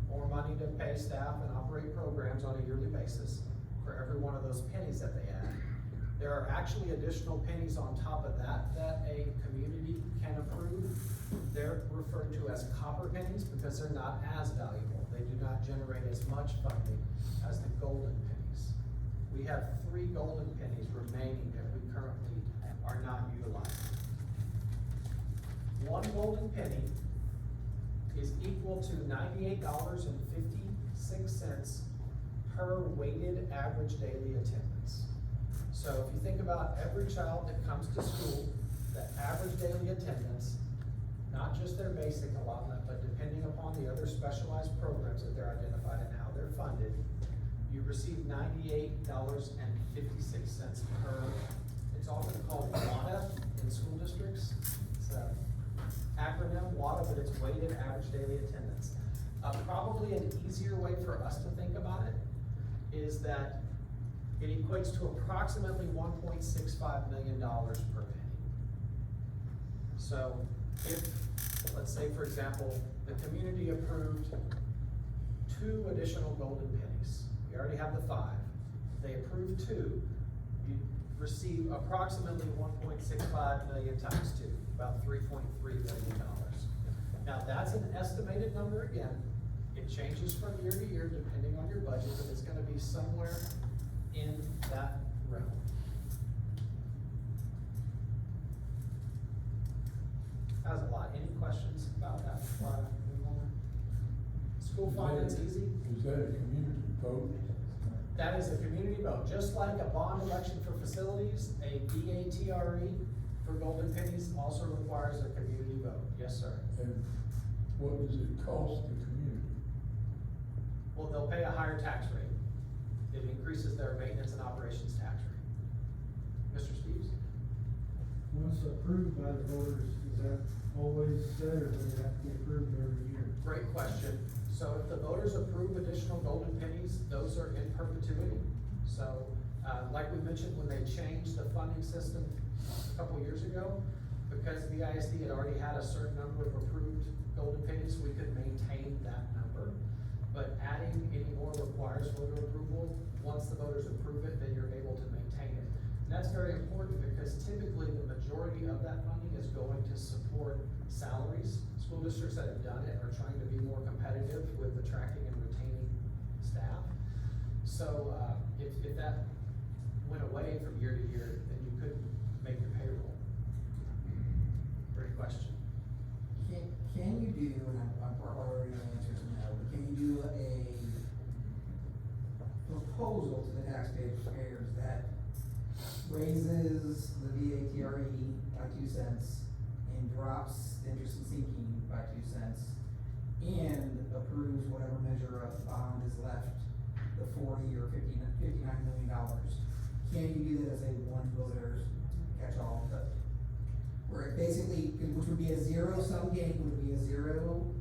more money to pay staff and operate programs on a yearly basis for every one of those pennies that they add. There are actually additional pennies on top of that a community can approve. They're referred to as copper pennies because they're not as valuable. They do not generate as much funding as the golden pennies. We have 3 golden pennies remaining that we currently are not utilizing. 1 golden penny is equal to $98.56 per weighted average daily attendance. So if you think about every child that comes to school, the average daily attendance, not just their basic allotment, but depending upon the other specialized programs that they're identified and how they're funded, you receive $98.56 per, it's often called WADA in school districts. It's an acronym, WADA, but it's weighted average daily attendance. Probably an easier way for us to think about it is that it equates to approximately $1.65 million per penny. So if, let's say for example, the community approved 2 additional golden pennies. We already have the 5. They approved 2. You receive approximately 1.65 million times two, about $3.3 million. Now, that's an estimated number again. It changes from year to year depending on your budget, but it's gonna be somewhere in that realm. That was a lot. Any questions about that before I move on? School finance easy? Is that a community vote? That is a community vote, just like a bond election for facilities, a BATRE for Golden Pennies also requires a community vote. Yes, sir. And what does it cost the community? Well, they'll pay a higher tax rate. It increases their maintenance and operations tax rate. Mr. Steves? Once approved by the voters, is that always said, or does it have to be approved every year? Great question. So if the voters approve additional Golden Pennies, those are in perpetuity. So, like we mentioned, when they changed the funding system a couple years ago, because the ISD had already had a certain number of approved Golden Pennies, we could maintain that number. But adding any more requires voter approval. Once the voters approve it, then you're able to maintain it. And that's very important because typically the majority of that funding is going to support salaries. School districts that have done it are trying to be more competitive with attracting and retaining staff. So, if that went away from year to year, then you couldn't make your payroll. Great question. Can you do, and I'm already going to answer no, but can you do a proposal to the taxpayers that raises the VATRE by 2 cents and drops the interest and sinking by 2 cents and approves whatever measure of bond is left, the 40 or $59 million? Can you do that as a one voter catch-all vote? Where it basically, which would be a zero-sum game, would be a zero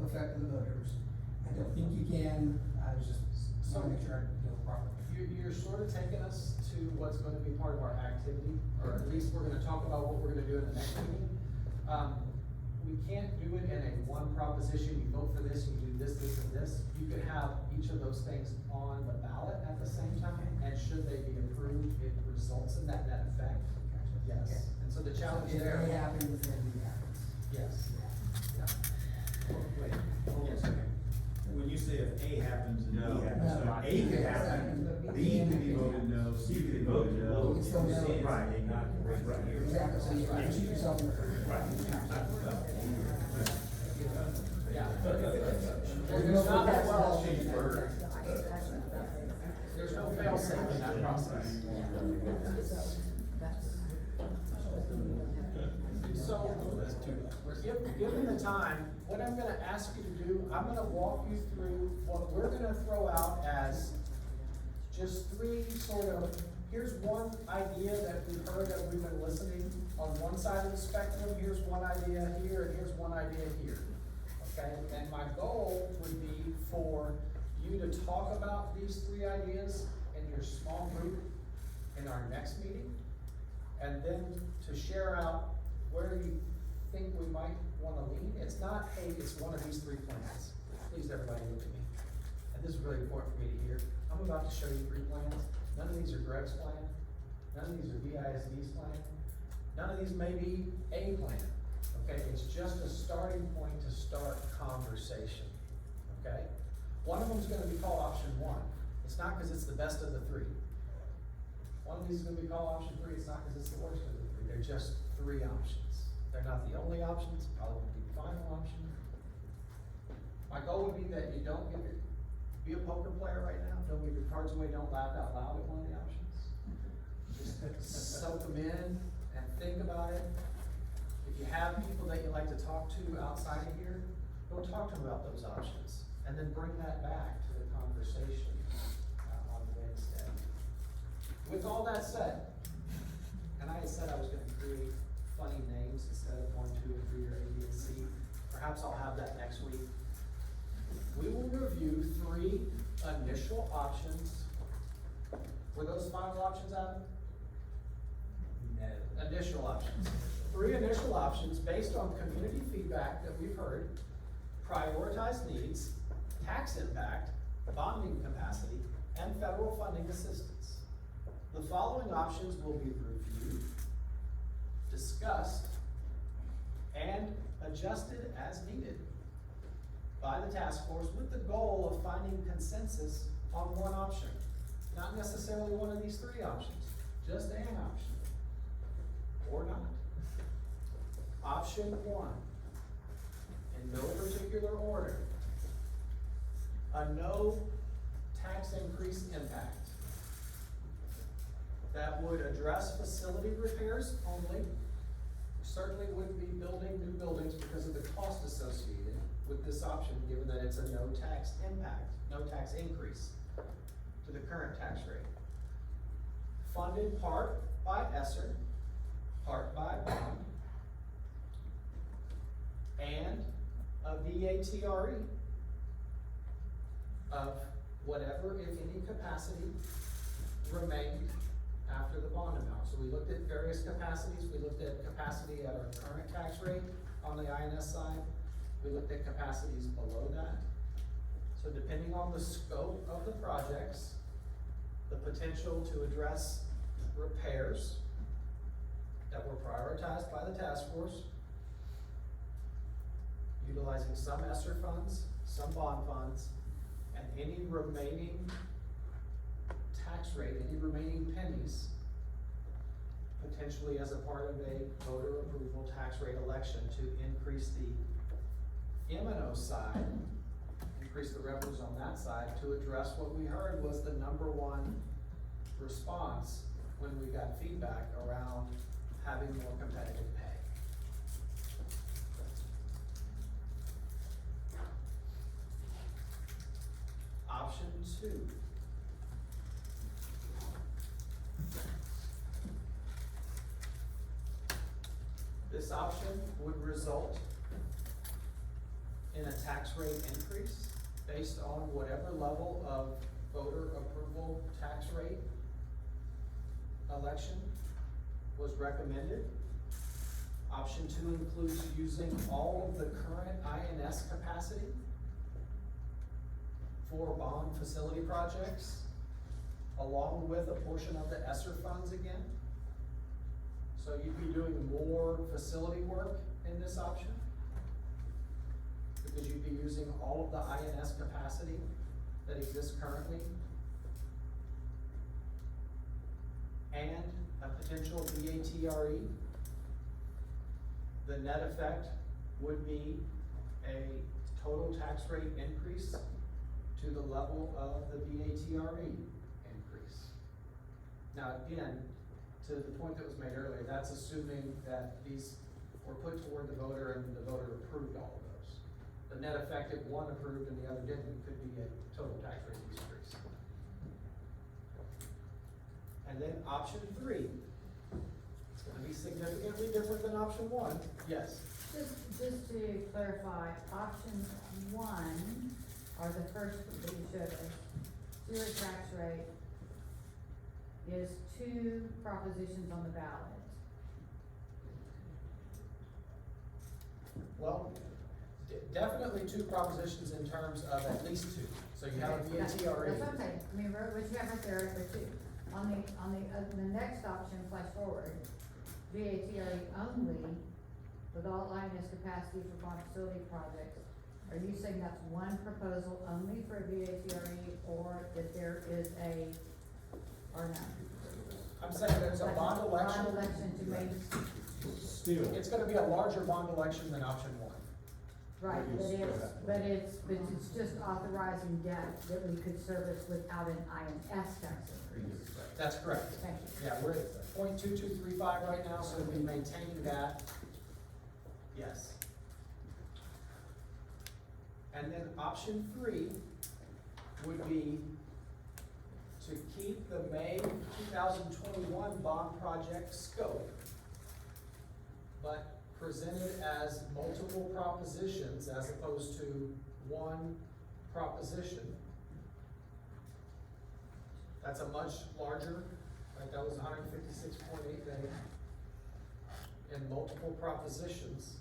effect to the voters. I don't think you can, I was just, want to make sure I do it properly. You're sort of taking us to what's going to be part of our activity, or at least we're gonna talk about what we're gonna do in the next meeting. We can't do it in a one proposition, you vote for this, you do this, this, and this. You could have each of those things on the ballot at the same time, and should they be approved, it results in that net effect. Yes, Okay. and so the challenge If there. A happens, then B happens. Yes. Yeah. Wait, hold on a second. When you say if A happens and B No. happens, so No. A could happen, B could be voted no, C could be voted no. It's still no. Right, they not right here. Exactly, so you can shoot yourself in the foot. Right. Yeah. There's There's no not, tax well, law. there's no fail-safe in that process. So, given the time, what I'm gonna ask you to do, I'm gonna walk you through what we're gonna throw out as just three sort of, here's one idea that we've heard, that we've been listening on one side of the spectrum, here's one idea here, and here's one idea here. Okay, and my goal would be for you to talk about these three ideas in your small group in our next meeting, and then to share out where you think we might wanna lean. It's not, hey, it's one of these three plans. Please, everybody look at me. And this is really important for me to hear. I'm about to show you three plans. None of these are Greg's plan. None of these are VISD's plan. None of these may be a plan. Okay, it's just a starting point to start conversation. Okay? One of them is gonna be called option one. It's not because it's the best of the three. One of these is gonna be called option three. It's not because it's the worst of the three. They're just three options. They're not the only options, probably won't be the final option. My goal would be that you don't be a poker player right now. Don't give your cards away. Don't laugh out loud at one of the options. Just soak them in and think about it. If you have people that you like to talk to outside of here, go talk to them about those options. And then bring that back to the conversation on Wednesday. With all that said, and I had said I was gonna create funny names instead of 1, 2, and 3, or A, B, and C. Perhaps I'll have that next week. We will review three initial options. Were those final options, Adam? No. Initial options. Three initial options based on community feedback that we've heard, prioritized needs, tax impact, bonding capacity, and federal funding assistance. The following options will be reviewed, discussed, and adjusted as needed by the task force with the goal of finding consensus on one option. Not necessarily one of these three options, just an option, or not. Option one, in no particular order, a no tax increase impact that would address facility repairs only. Certainly wouldn't be building new buildings because of the cost associated with this option, given that it's a no tax impact, no tax increase to the current tax rate. Funded part by ESSER, part by bond, and a VATRE of whatever, if any, capacity remained after the bond amount. So we looked at various capacities. We looked at capacity at our current tax rate on the INS side. We looked at capacities below that. So depending on the scope of the projects, the potential to address repairs that were prioritized by the task force, utilizing some ESSER funds, some bond funds, and any remaining tax rate, any remaining pennies, potentially as a part of a voter approval tax rate election to increase the M&O side, increase the revenues on that side, to address what we heard was the number one response when we got feedback around having more competitive pay. Option two. This option would result in a tax rate increase based on whatever level of voter approval tax rate election was recommended. Option two includes using all of the current INS capacity for bond facility projects, along with a portion of the ESSER funds again. So you'd be doing more facility work in this option, because you'd be using all of the INS capacity that exists currently, and a potential VATRE. The net effect would be a total tax rate increase to the level of the VATRE increase. Now again, to the point that was made earlier, that's assuming that these were put toward the voter and the voter approved all of those. The net effect, if one approved and the other didn't, could be a total tax rate decrease. And then option three, it's gonna be significantly different than option one, yes. Just to clarify, option one, or the first that you showed us, sewer tax rate is 2 propositions on the ballot. Well, definitely 2 propositions in terms of at least 2. So you have a VATRE. That's what I'm saying, I mean, what you have right there are 2. On the next option, flash forward, VATRE only, with all INS capacity for bond facility projects. Are you saying that's one proposal only for VATRE, or that there is a, or no? I'm saying there's a bond election. Bond election to make, Still. It's gonna be a larger bond election than option one. right, but it's just authorizing debt that we could service without an INS tax increase. That's correct. Thank you. Yeah, we're at 0.2235 right now, so we'll be maintaining that. Yes. And then option 3 would be to keep the May 2021 bond project scope, but presented as multiple propositions as opposed to one proposition. That's a much larger, right, that was 156.8 million in multiple propositions.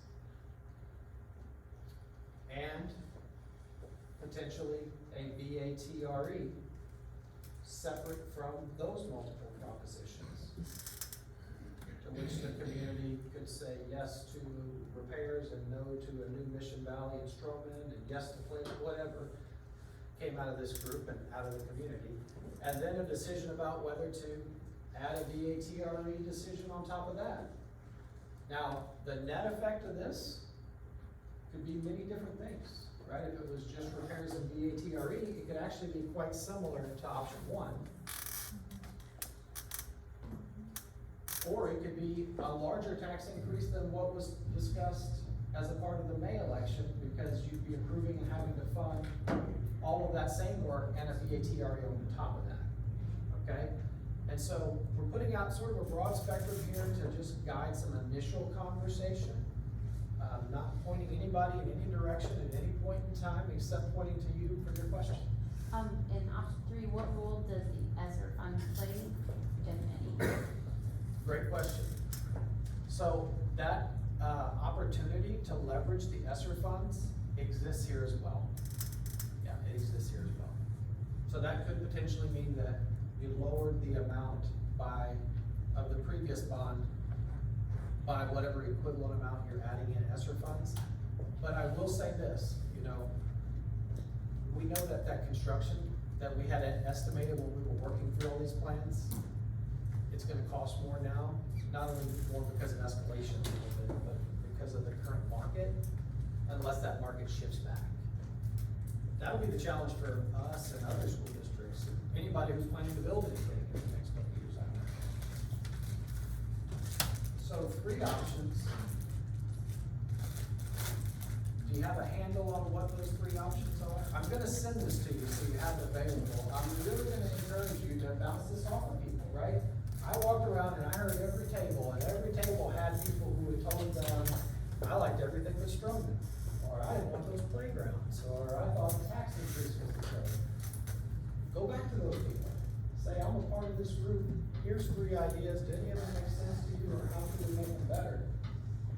And potentially a VATRE separate from those multiple propositions. To which the community could say yes to repairs and no to a new Mission Valley in Stroman, and yes to play, whatever came out of this group and out of the community. And then a decision about whether to add a VATRE decision on top of that. Now, the net effect of this could be many different things, right? If it was just repairs and VATRE, it could actually be quite similar to option one. Or it could be a larger tax increase than what was discussed as a part of the May election, because you'd be approving and having to fund all of that same work and a VATRE on top of that, okay? And so we're putting out sort of a broad spectrum here to just guide some initial conversation, not pointing anybody in any direction at any point in time, except pointing to you for your question. In option 3, what role does the ESSER fund play, if any? Great question. So that opportunity to leverage the ESSER funds exists here as well. Yeah, it exists here as well. So that could potentially mean that you lowered the amount of the previous bond by whatever equivalent amount you're adding in ESSER funds. But I will say this, you know, we know that construction that we had estimated when we were working through all these plans, it's gonna cost more now, not only more because of escalation a little bit, but because of the current market, unless that market shifts back. That'll be the challenge for us and other school districts, anybody who's planning to build anything in the next couple of years out there. So 3 options. Do you have a handle on what those 3 options are? I'm gonna send this to you so you have it available. I'm really gonna encourage you to bounce this off of people, right? I walked around and I heard every table, and every table had people who had told them, I liked everything but Stroman, or I didn't want those playgrounds, or I thought the tax increase was the trouble. Go back to those people. Say, I'm a part of this group. Here's 3 ideas. Do any of them make sense to you, or how can we make them better?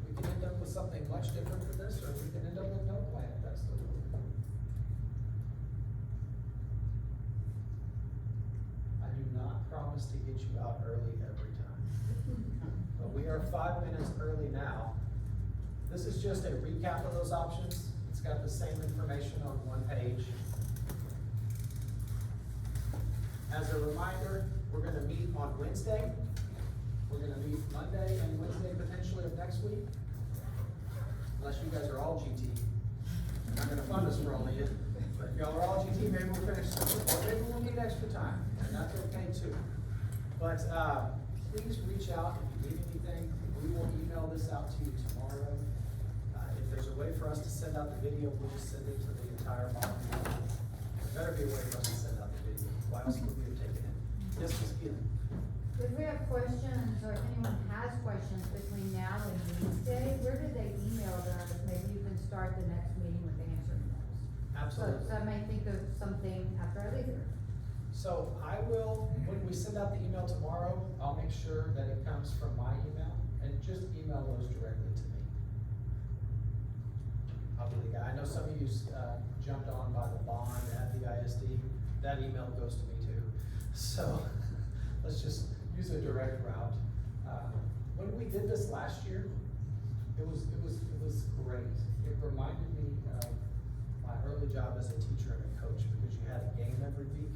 We can end up with something much different for this, or we can end up with no plan. That's the rule. I do not promise to get you out early every time. But we are 5 minutes early now. This is just a recap of those options. It's got the same information on one page. As a reminder, we're gonna meet on Wednesday. We're gonna meet Monday and Wednesday potentially of next week. Unless you guys are all GT. I'm not gonna fund us for only it, but if y'all are all GT, maybe we'll finish sooner, or maybe we'll need extra time, and that's okay too. But, please reach out if you need anything. We will email this out to you tomorrow. If there's a way for us to send out the video, we'll just send it to the entire body. There better be a way for us to send out the video. Why else would we have taken it? Yes, Ms. Keelan. If we have questions, or if anyone has questions between now and Wednesday, where do they email those? Maybe you can start the next meeting with answering those. Absolutely. So I may think of something after I leave here. So I will, when we send out the email tomorrow, I'll make sure that it comes from my email, and just email those directly to me. I'll be the guy. I know some of you, jumped on by the bond at the ISD. That email goes to me too. So let's just use a direct route. When we did this last year, it was great. It reminded me of my early job as a teacher and a coach, because you had a game every week,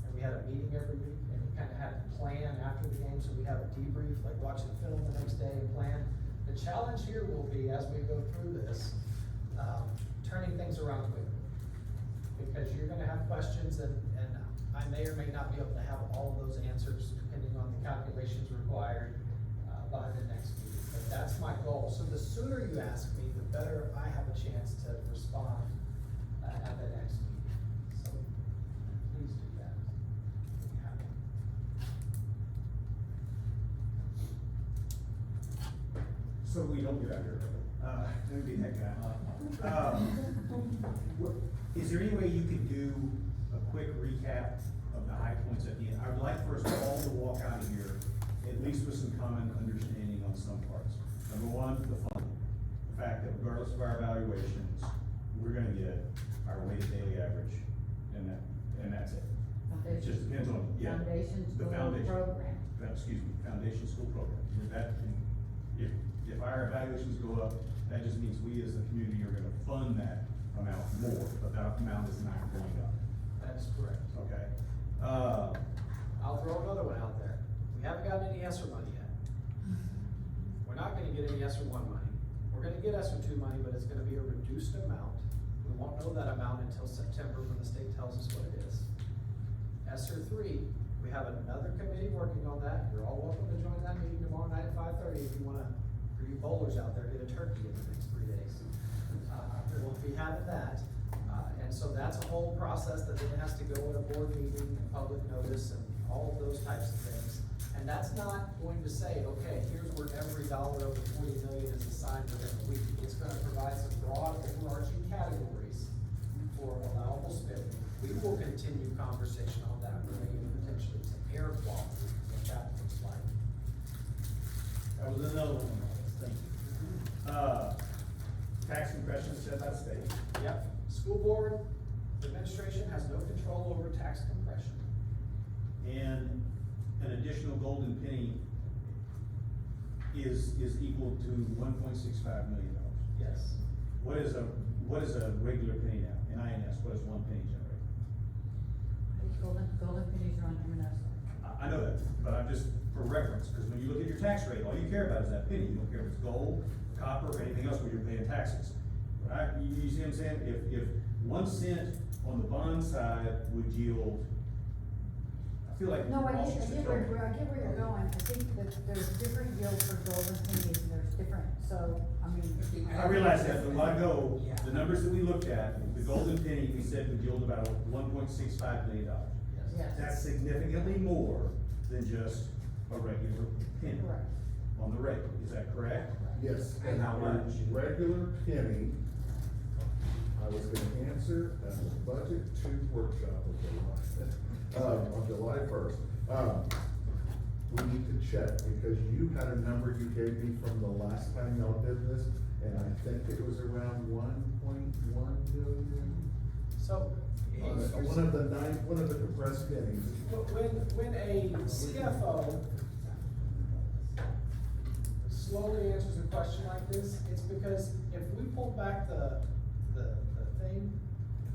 and we had a meeting every week, and you kind of had to plan after the game, so we have a debrief, like watch the film the next day and plan. The challenge here will be, as we go through this, turning things around quickly, because you're gonna have questions, and I may or may not be able to have all of those answers depending on the calculations required by the next meeting. But that's my goal. So the sooner you ask me, the better I have a chance to respond at the next meeting. So please do that. If you have it. So we don't get out here early. Let me be that guy. Is there any way you could do a quick recap of the high points at the end? I would like for us all to walk out of here, at least with some common understanding on some parts. Number one, the fund. The fact that regardless of our evaluations, we're gonna get our weighted daily average, and that's it. It just depends on, yeah. Foundation The school foundation. program. Excuse me, foundation school program. And that, if our evaluations go up, that just means we as a community are gonna fund that amount more, but that amount is not going up, That is correct. okay? I'll throw another one out there. We haven't gotten any ESSER money yet. We're not gonna get any ESSER one money. We're gonna get ESSER two money, but it's gonna be a reduced amount. We won't know that amount until September when the state tells us what it is. ESSER three, we have another committee working on that. You're all welcome to join that meeting tomorrow night at 5:30 if you wanna, for you bowlers out there, get a turkey in the next 3 days. We'll be having that. And so that's a whole process that then has to go at a board meeting and public notice and all of those types of things. And that's not going to say, okay, here's where every dollar over 40 million is assigned within a week. It's gonna provide some broad overarching categories for allowable spending. We will continue conversation on that relating potentially to air quality, what that looks like. That was another one, thank you. Tax compression set by the state. Yep, school board administration has no control over tax compression. And an additional golden penny is equal to $1.65 million. Yes. What is a regular penny now? In INS, what does 1 penny generate? Golden pennies are on M&S. I know that, but I'm just, for reference, because when you look at your tax rate, all you care about is that penny. You don't care if it's gold, copper, or anything else where you're paying taxes. Right? You see what I'm saying? If 1 cent on the bond side would yield, I feel like. No, I all get sorts of where trouble. you're going. I think that there's different yields for golden pennies and there's different, so, I mean. I realize that, but a while ago, the numbers that we looked at, the golden penny, we said would yield about $1.65 million. Yes. That's significantly more than just a regular penny Correct. on the rate, is that correct? Yes. And how much? Regular penny, I was gonna answer at the budget 2 workshop of July 1st. We need to check, because you had a number you gave me from the last time y'all did this, and I think it was around 1.1 million. So, One of the compressed pennies. when a CFO slowly answers a question like this, it's because if we pull back the thing,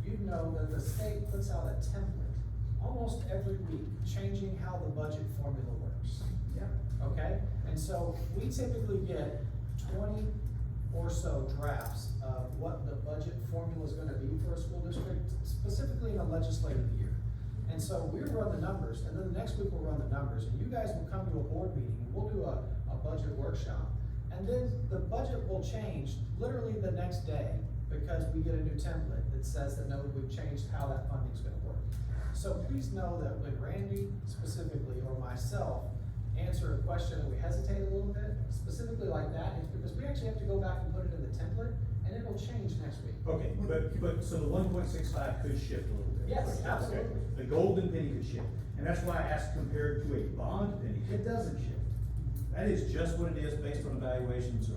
you know that the state puts out a template almost every week, changing how the budget formula works. Yep. Okay, and so we typically get 20 or so drafts of what the budget formula is gonna be for a school district, specifically in a legislative year. And so we run the numbers, and then the next week we'll run the numbers, and you guys will come to a board meeting, and we'll do a budget workshop. And then the budget will change literally the next day, because we get a new template that says that, no, we've changed how that funding's gonna work. So please know that when Randy specifically, or myself, answer a question and we hesitate a little bit, specifically like that, it's because we actually have to go back and put it in the template, and it will change next week. Okay, but, so the 1.65 could shift a little bit. Yes, Okay. absolutely. The golden penny could shift, and that's why I asked compared to a bond penny, it doesn't shift. That is just what it is based on evaluations or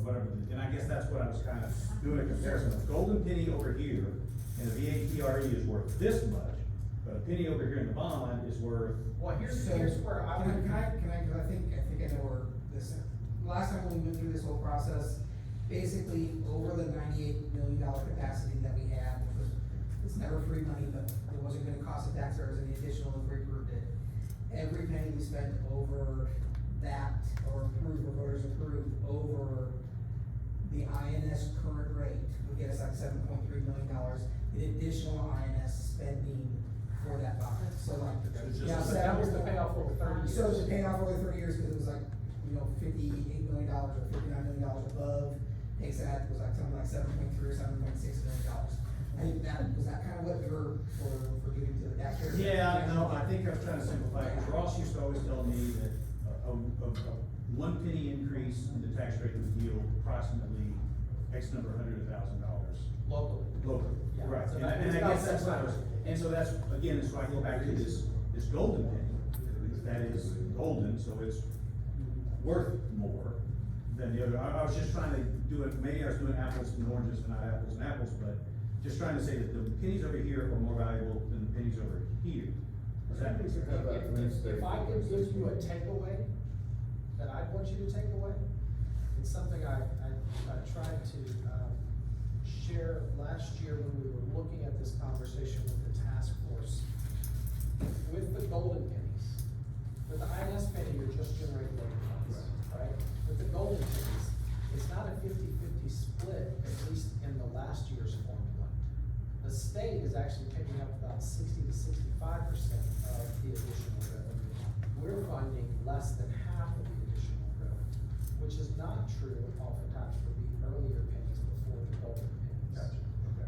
whatever, and I guess that's what I was kind of doing a comparison of. Golden penny over here, and the VATRE is worth this much, but a penny over here in the bond is worth. Well, here's So, where I can would. I, cause I think I know where this, last time when we went through this whole process, basically over the $98 million capacity that we had, which was, it's never free money, but it wasn't gonna cost the taxpayers any additional if we approved it. Every penny we spent over that, or approved, or voters approved, over the INS current rate would get us like $7.3 million in additional INS spending for that bond. So like, yeah, So that was the payoff over 30 years. So it was paid off over 30 years, cause it was like, $58 million or $59 million above, takes that, it was like something like 7.3 or $7.6 million. I think was that kind of what you were, for giving to the taxpayers? Yeah, no, I think I was trying to simplify, because Ross used to always tell me that a 1 penny increase in the tax rate would yield approximately X number $100,000. Locally. Locally, Yeah. right, So and that- I it's guess about that's what I was, and so that's, again, so I go back to this golden penny, that is golden, so it's worth more than the other. I was just trying to do it, maybe I was doing apples and oranges and not apples and apples, but just trying to say that the pennies over here are more valuable than the pennies over here. I think we should have that Wednesday. If I could give you a takeaway that I'd want you to take away, it's something I tried to, share last year when we were looking at this conversation with the task force. With the golden pennies, with the INS penny, you're just generating labor funds, right? With the golden pennies, it's not a 50-50 split, at least in the last year's formula. The state is actually picking up about 60 to 65% of the additional revenue. We're funding less than half of the additional revenue, which is not true oftentimes for the earlier pennies before the golden pennies.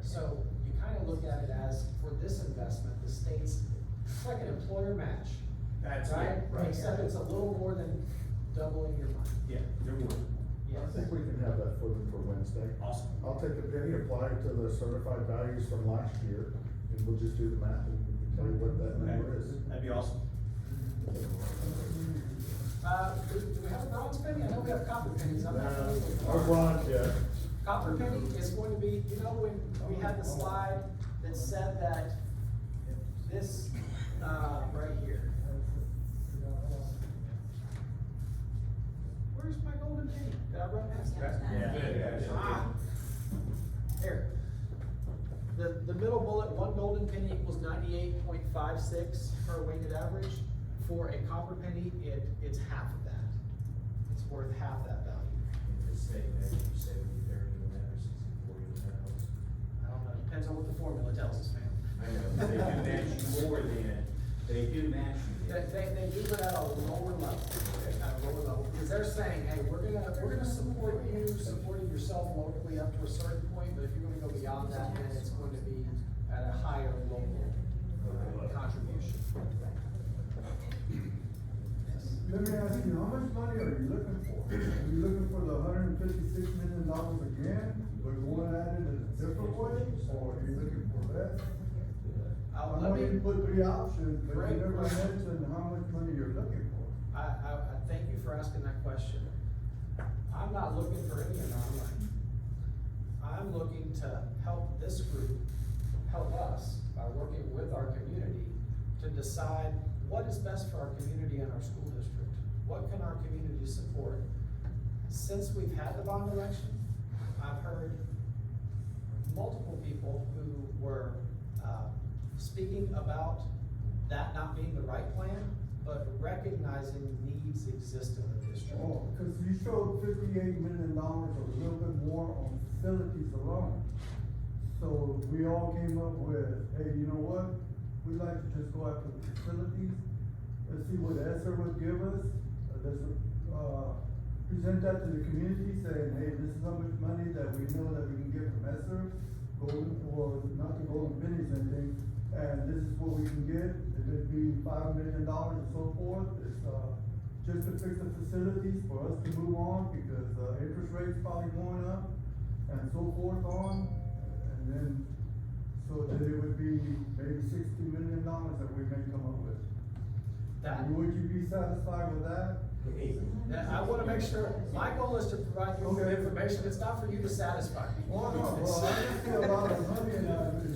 So you kind of look at it as, for this investment, the state's, it's like an employer match. That's Right? it, right. Except it's a little more than doubling your money. Yeah, you're more. I Yes. think we can have that for them for Wednesday. Awesome. I'll take a penny, apply it to the certified values from last year, and we'll just do the math, and we can tell you what that number is. That'd be awesome. Do we have a bronze penny? I know we have copper pennies. I'm not familiar with Our bronze, yeah. Copper penny is going to be, you know, when we had the slide that said that this, right here. Where's my golden penny? Did I run past it? Ah, here. The middle bullet, one golden penny equals 98.56 per weighted average. For a copper penny, it's half of that. It's worth half that value. In the state, maybe 70-30 on that, or 60-40 on that. I don't know, depends on what the formula tells us, man. I know, they do match you more than, they do match you. They do it at a lower level, at a lower level, because they're saying, hey, we're gonna support you, supporting yourself locally up to a certain point, but if you're gonna go beyond that, then it's going to be at a higher local contribution. Let me ask you, how much money are you looking for? Are you looking for the $156 million again, but you want to add it in a different way, or are you looking for less? I know you put three options, but you never mentioned how much money you're looking for. I thank you for asking that question. I'm not looking for any amount of money. I'm looking to help this group, help us by working with our community to decide what is best for our community and our school district. What can our community support? Since we've had the bond election, I've heard multiple people who were, speaking about that not being the right plan, but recognizing needs exist in the district. Oh, because you showed $58 million or a little bit more on facilities alone. So we all came up with, hey, you know what? We'd like to just go after the facilities. Let's see what ESSER would give us. Let's, present that to the community saying, hey, this is how much money that we know that we can get from ESSER, golden, or not the golden pennies and things, and this is what we can get. If it'd be $5 million and so forth, it's, just to fix the facilities for us to move on, because, interest rates probably going up, and so forth on, and then, so that it would be maybe $60 million that we may come up with. Would you be satisfied with that? I wanna make sure, my goal is to provide you with information, it's not for you to satisfy me. Well, no, well, I just see a lot of money, and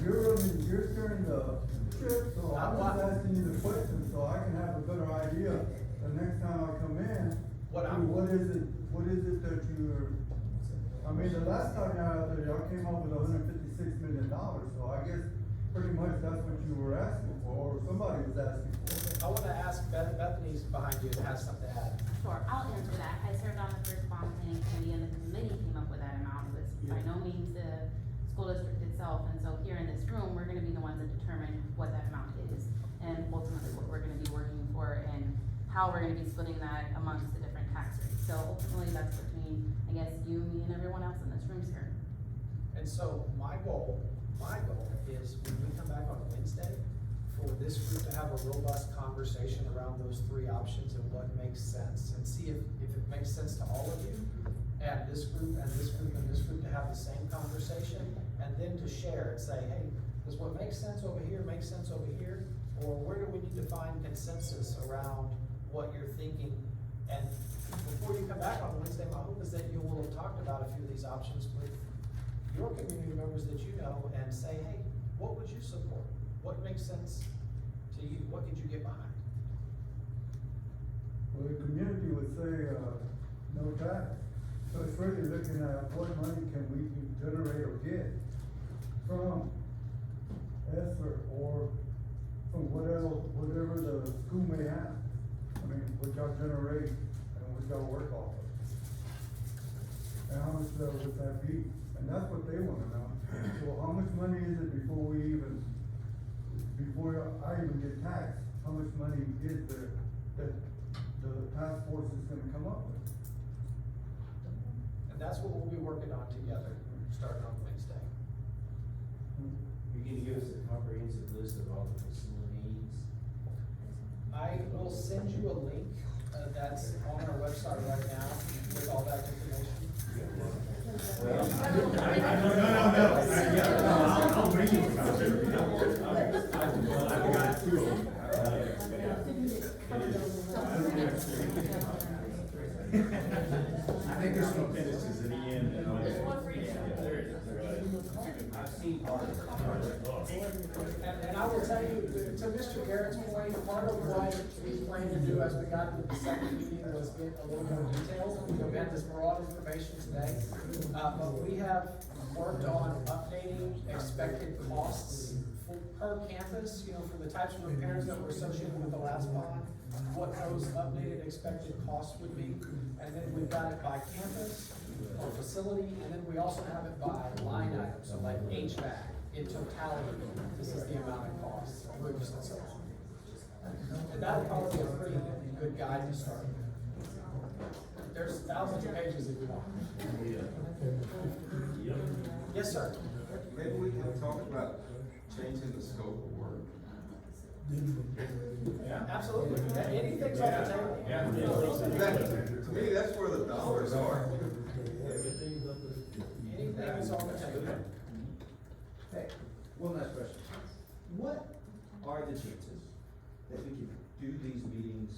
you're steering the ship, so I'm just asking you the question, so I can have a better idea the next time I come in. What is it that you're, I mean, the last time y'all came up with $156 million, so I guess pretty much that's what you were asking for, or somebody was asking for. I wanna ask Bethany's behind you and has something to add. Sure, I'll answer that. I served on the first bond planning committee, and the committee came up with that amount. It was by no means the school district itself, and so here in this room, we're gonna be the ones that determine what that amount is, and ultimately what we're gonna be working for, and how we're gonna be splitting that amongst the different tax rates. So ultimately, that's between, I guess, you, me, and everyone else in this room here. And so my goal is when we come back on Wednesday, for this group to have a robust conversation around those three options and what makes sense, and see if it makes sense to all of you, and this group, and this group, and this group to have the same conversation, and then to share and say, hey, does what makes sense over here make sense over here? Or where do we need to find consensus around what you're thinking? And before you come back on Wednesday, my hope is that you will have talked about a few of these options with your community members that you know, and say, hey, what would you support? What makes sense to what did you get behind? Well, the community would say, no tax. So it's really looking at what money can we generate or get from ESSER or from whatever the school may have. I mean, what y'all generate and what y'all work off of. And how much would that be? And that's what they wanna know. So how much money is it before I even get taxed? How much money is there that the task force is gonna come up with? And that's what we'll be working on together, starting on Wednesday. You can give us a comprehensive list of all the facilities. I will send you a link, that's on our website right now with all that information. No. I'll bring you a copy. I've got two of them. I think there's some appendices in the end. I've seen part of it. And I will tell you, to Mr. Garrett's point, part of what we plan to do as we got into the second meeting was get a little more detail. We had this broad information today, but we have worked on updating expected costs per campus, you know, for the types of repairs that were associated with the last bond, what those updated expected costs would be. And then we've got it by campus or facility, and then we also have it by line item, so like HVAC in totality, this is the amount it costs, roofs and so on. And that'll probably be a pretty good guide to start. There's thousands of pages if you want. Yes, sir. Maybe we can talk about changing the scope of work. Yeah, absolutely. Anything's on the table. To me, that's where the dollars are. Anything is on the table. Hey, one last question. What are the chances that we can do these meetings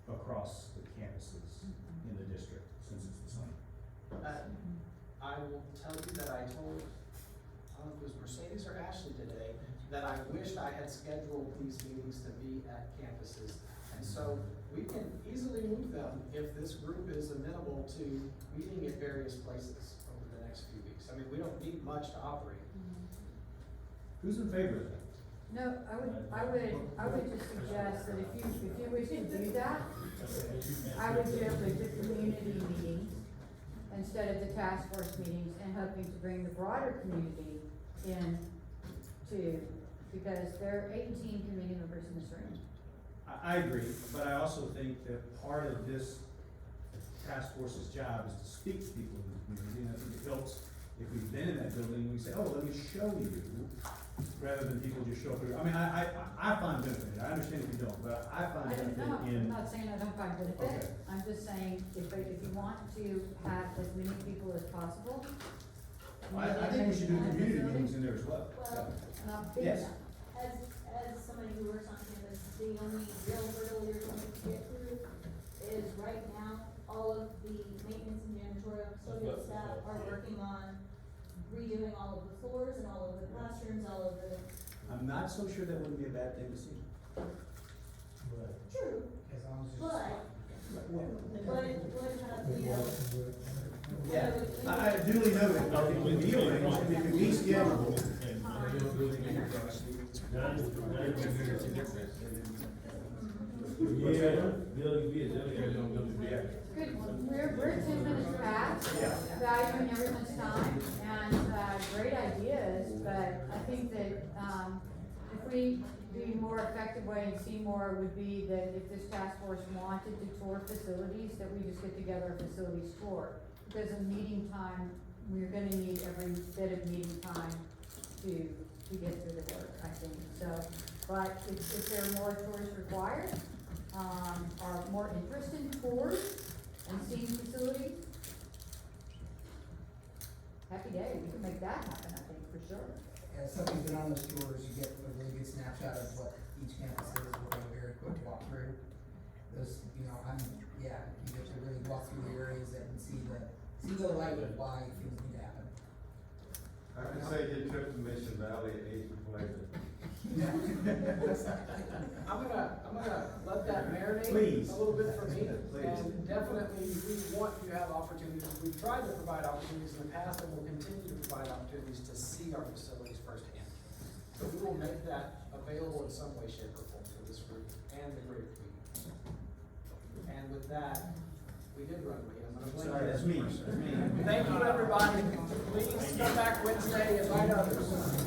across the campuses in the district, since it's the same? I will tell you that I told, I don't know if it was Mercedes or Ashley today, that I wished I had scheduled these meetings to be at campuses. And so we can easily move them if this group is amenable to meeting at various places over the next few weeks. I mean, we don't need much to operate. Who's in favor of that? No, I would just suggest that if you wish to do that, I would do it with the community meetings instead of the task force meetings, and hoping to bring the broader community in to, because there are 18 community members in this room. I agree, but I also think that part of this task force's job is to speak to people in the community, and I think it helps if we've been in that building, we say, oh, let me show you, rather than people just show up here. I mean, I find benefit, I understand if you don't, but I find benefit in. I'm not saying I don't find benefit, Okay. I'm just saying, if you want to have as many people as possible. I think we should do community meetings in there as well. Well, Not big Yes. enough. as somebody who works on campus, the only real hurdle you're going to get through is right now, all of the maintenance and janitorial custodial staff are working on redoing all of the floors and all of the classrooms, all of the. I'm not so sure that wouldn't be a bad thing to see. True, As long as it's. but it would have the, Yeah, I duly noted, I think with meetings, if it could be scheduled. Good, we're 10 minutes past, valuing everyone's time, and, great ideas, but I think that, if we, the more effective way and see more would be that if this task force wanted to tour facilities, that we just get together a facilities tour. Because in meeting time, we're gonna need every bit of meeting time to get through the work, I think, so. But if there are more tours required, or more interest in tours and seeing facilities, happy day, we can make that happen, I think, for sure. As somebody's been on those tours, you get a really good snapshot of what each campus is with a very quick walkthrough. Those, you get to really walk through the areas and see the light of why things need to happen. I can say your trip to Mission Valley at 8 was pleasant. I'm gonna let that marinate Please. a little bit for me. Please. And definitely, we want you to have opportunities, we've tried to provide opportunities in the past and will continue to provide opportunities to see our facilities firsthand. So we will make that available in some way, shape, or form for this group and the greater community. And with that, we did run late, I'm gonna blame you. Sorry, that's me, that's me. Thank you, everybody. Please come back Wednesday, invite others.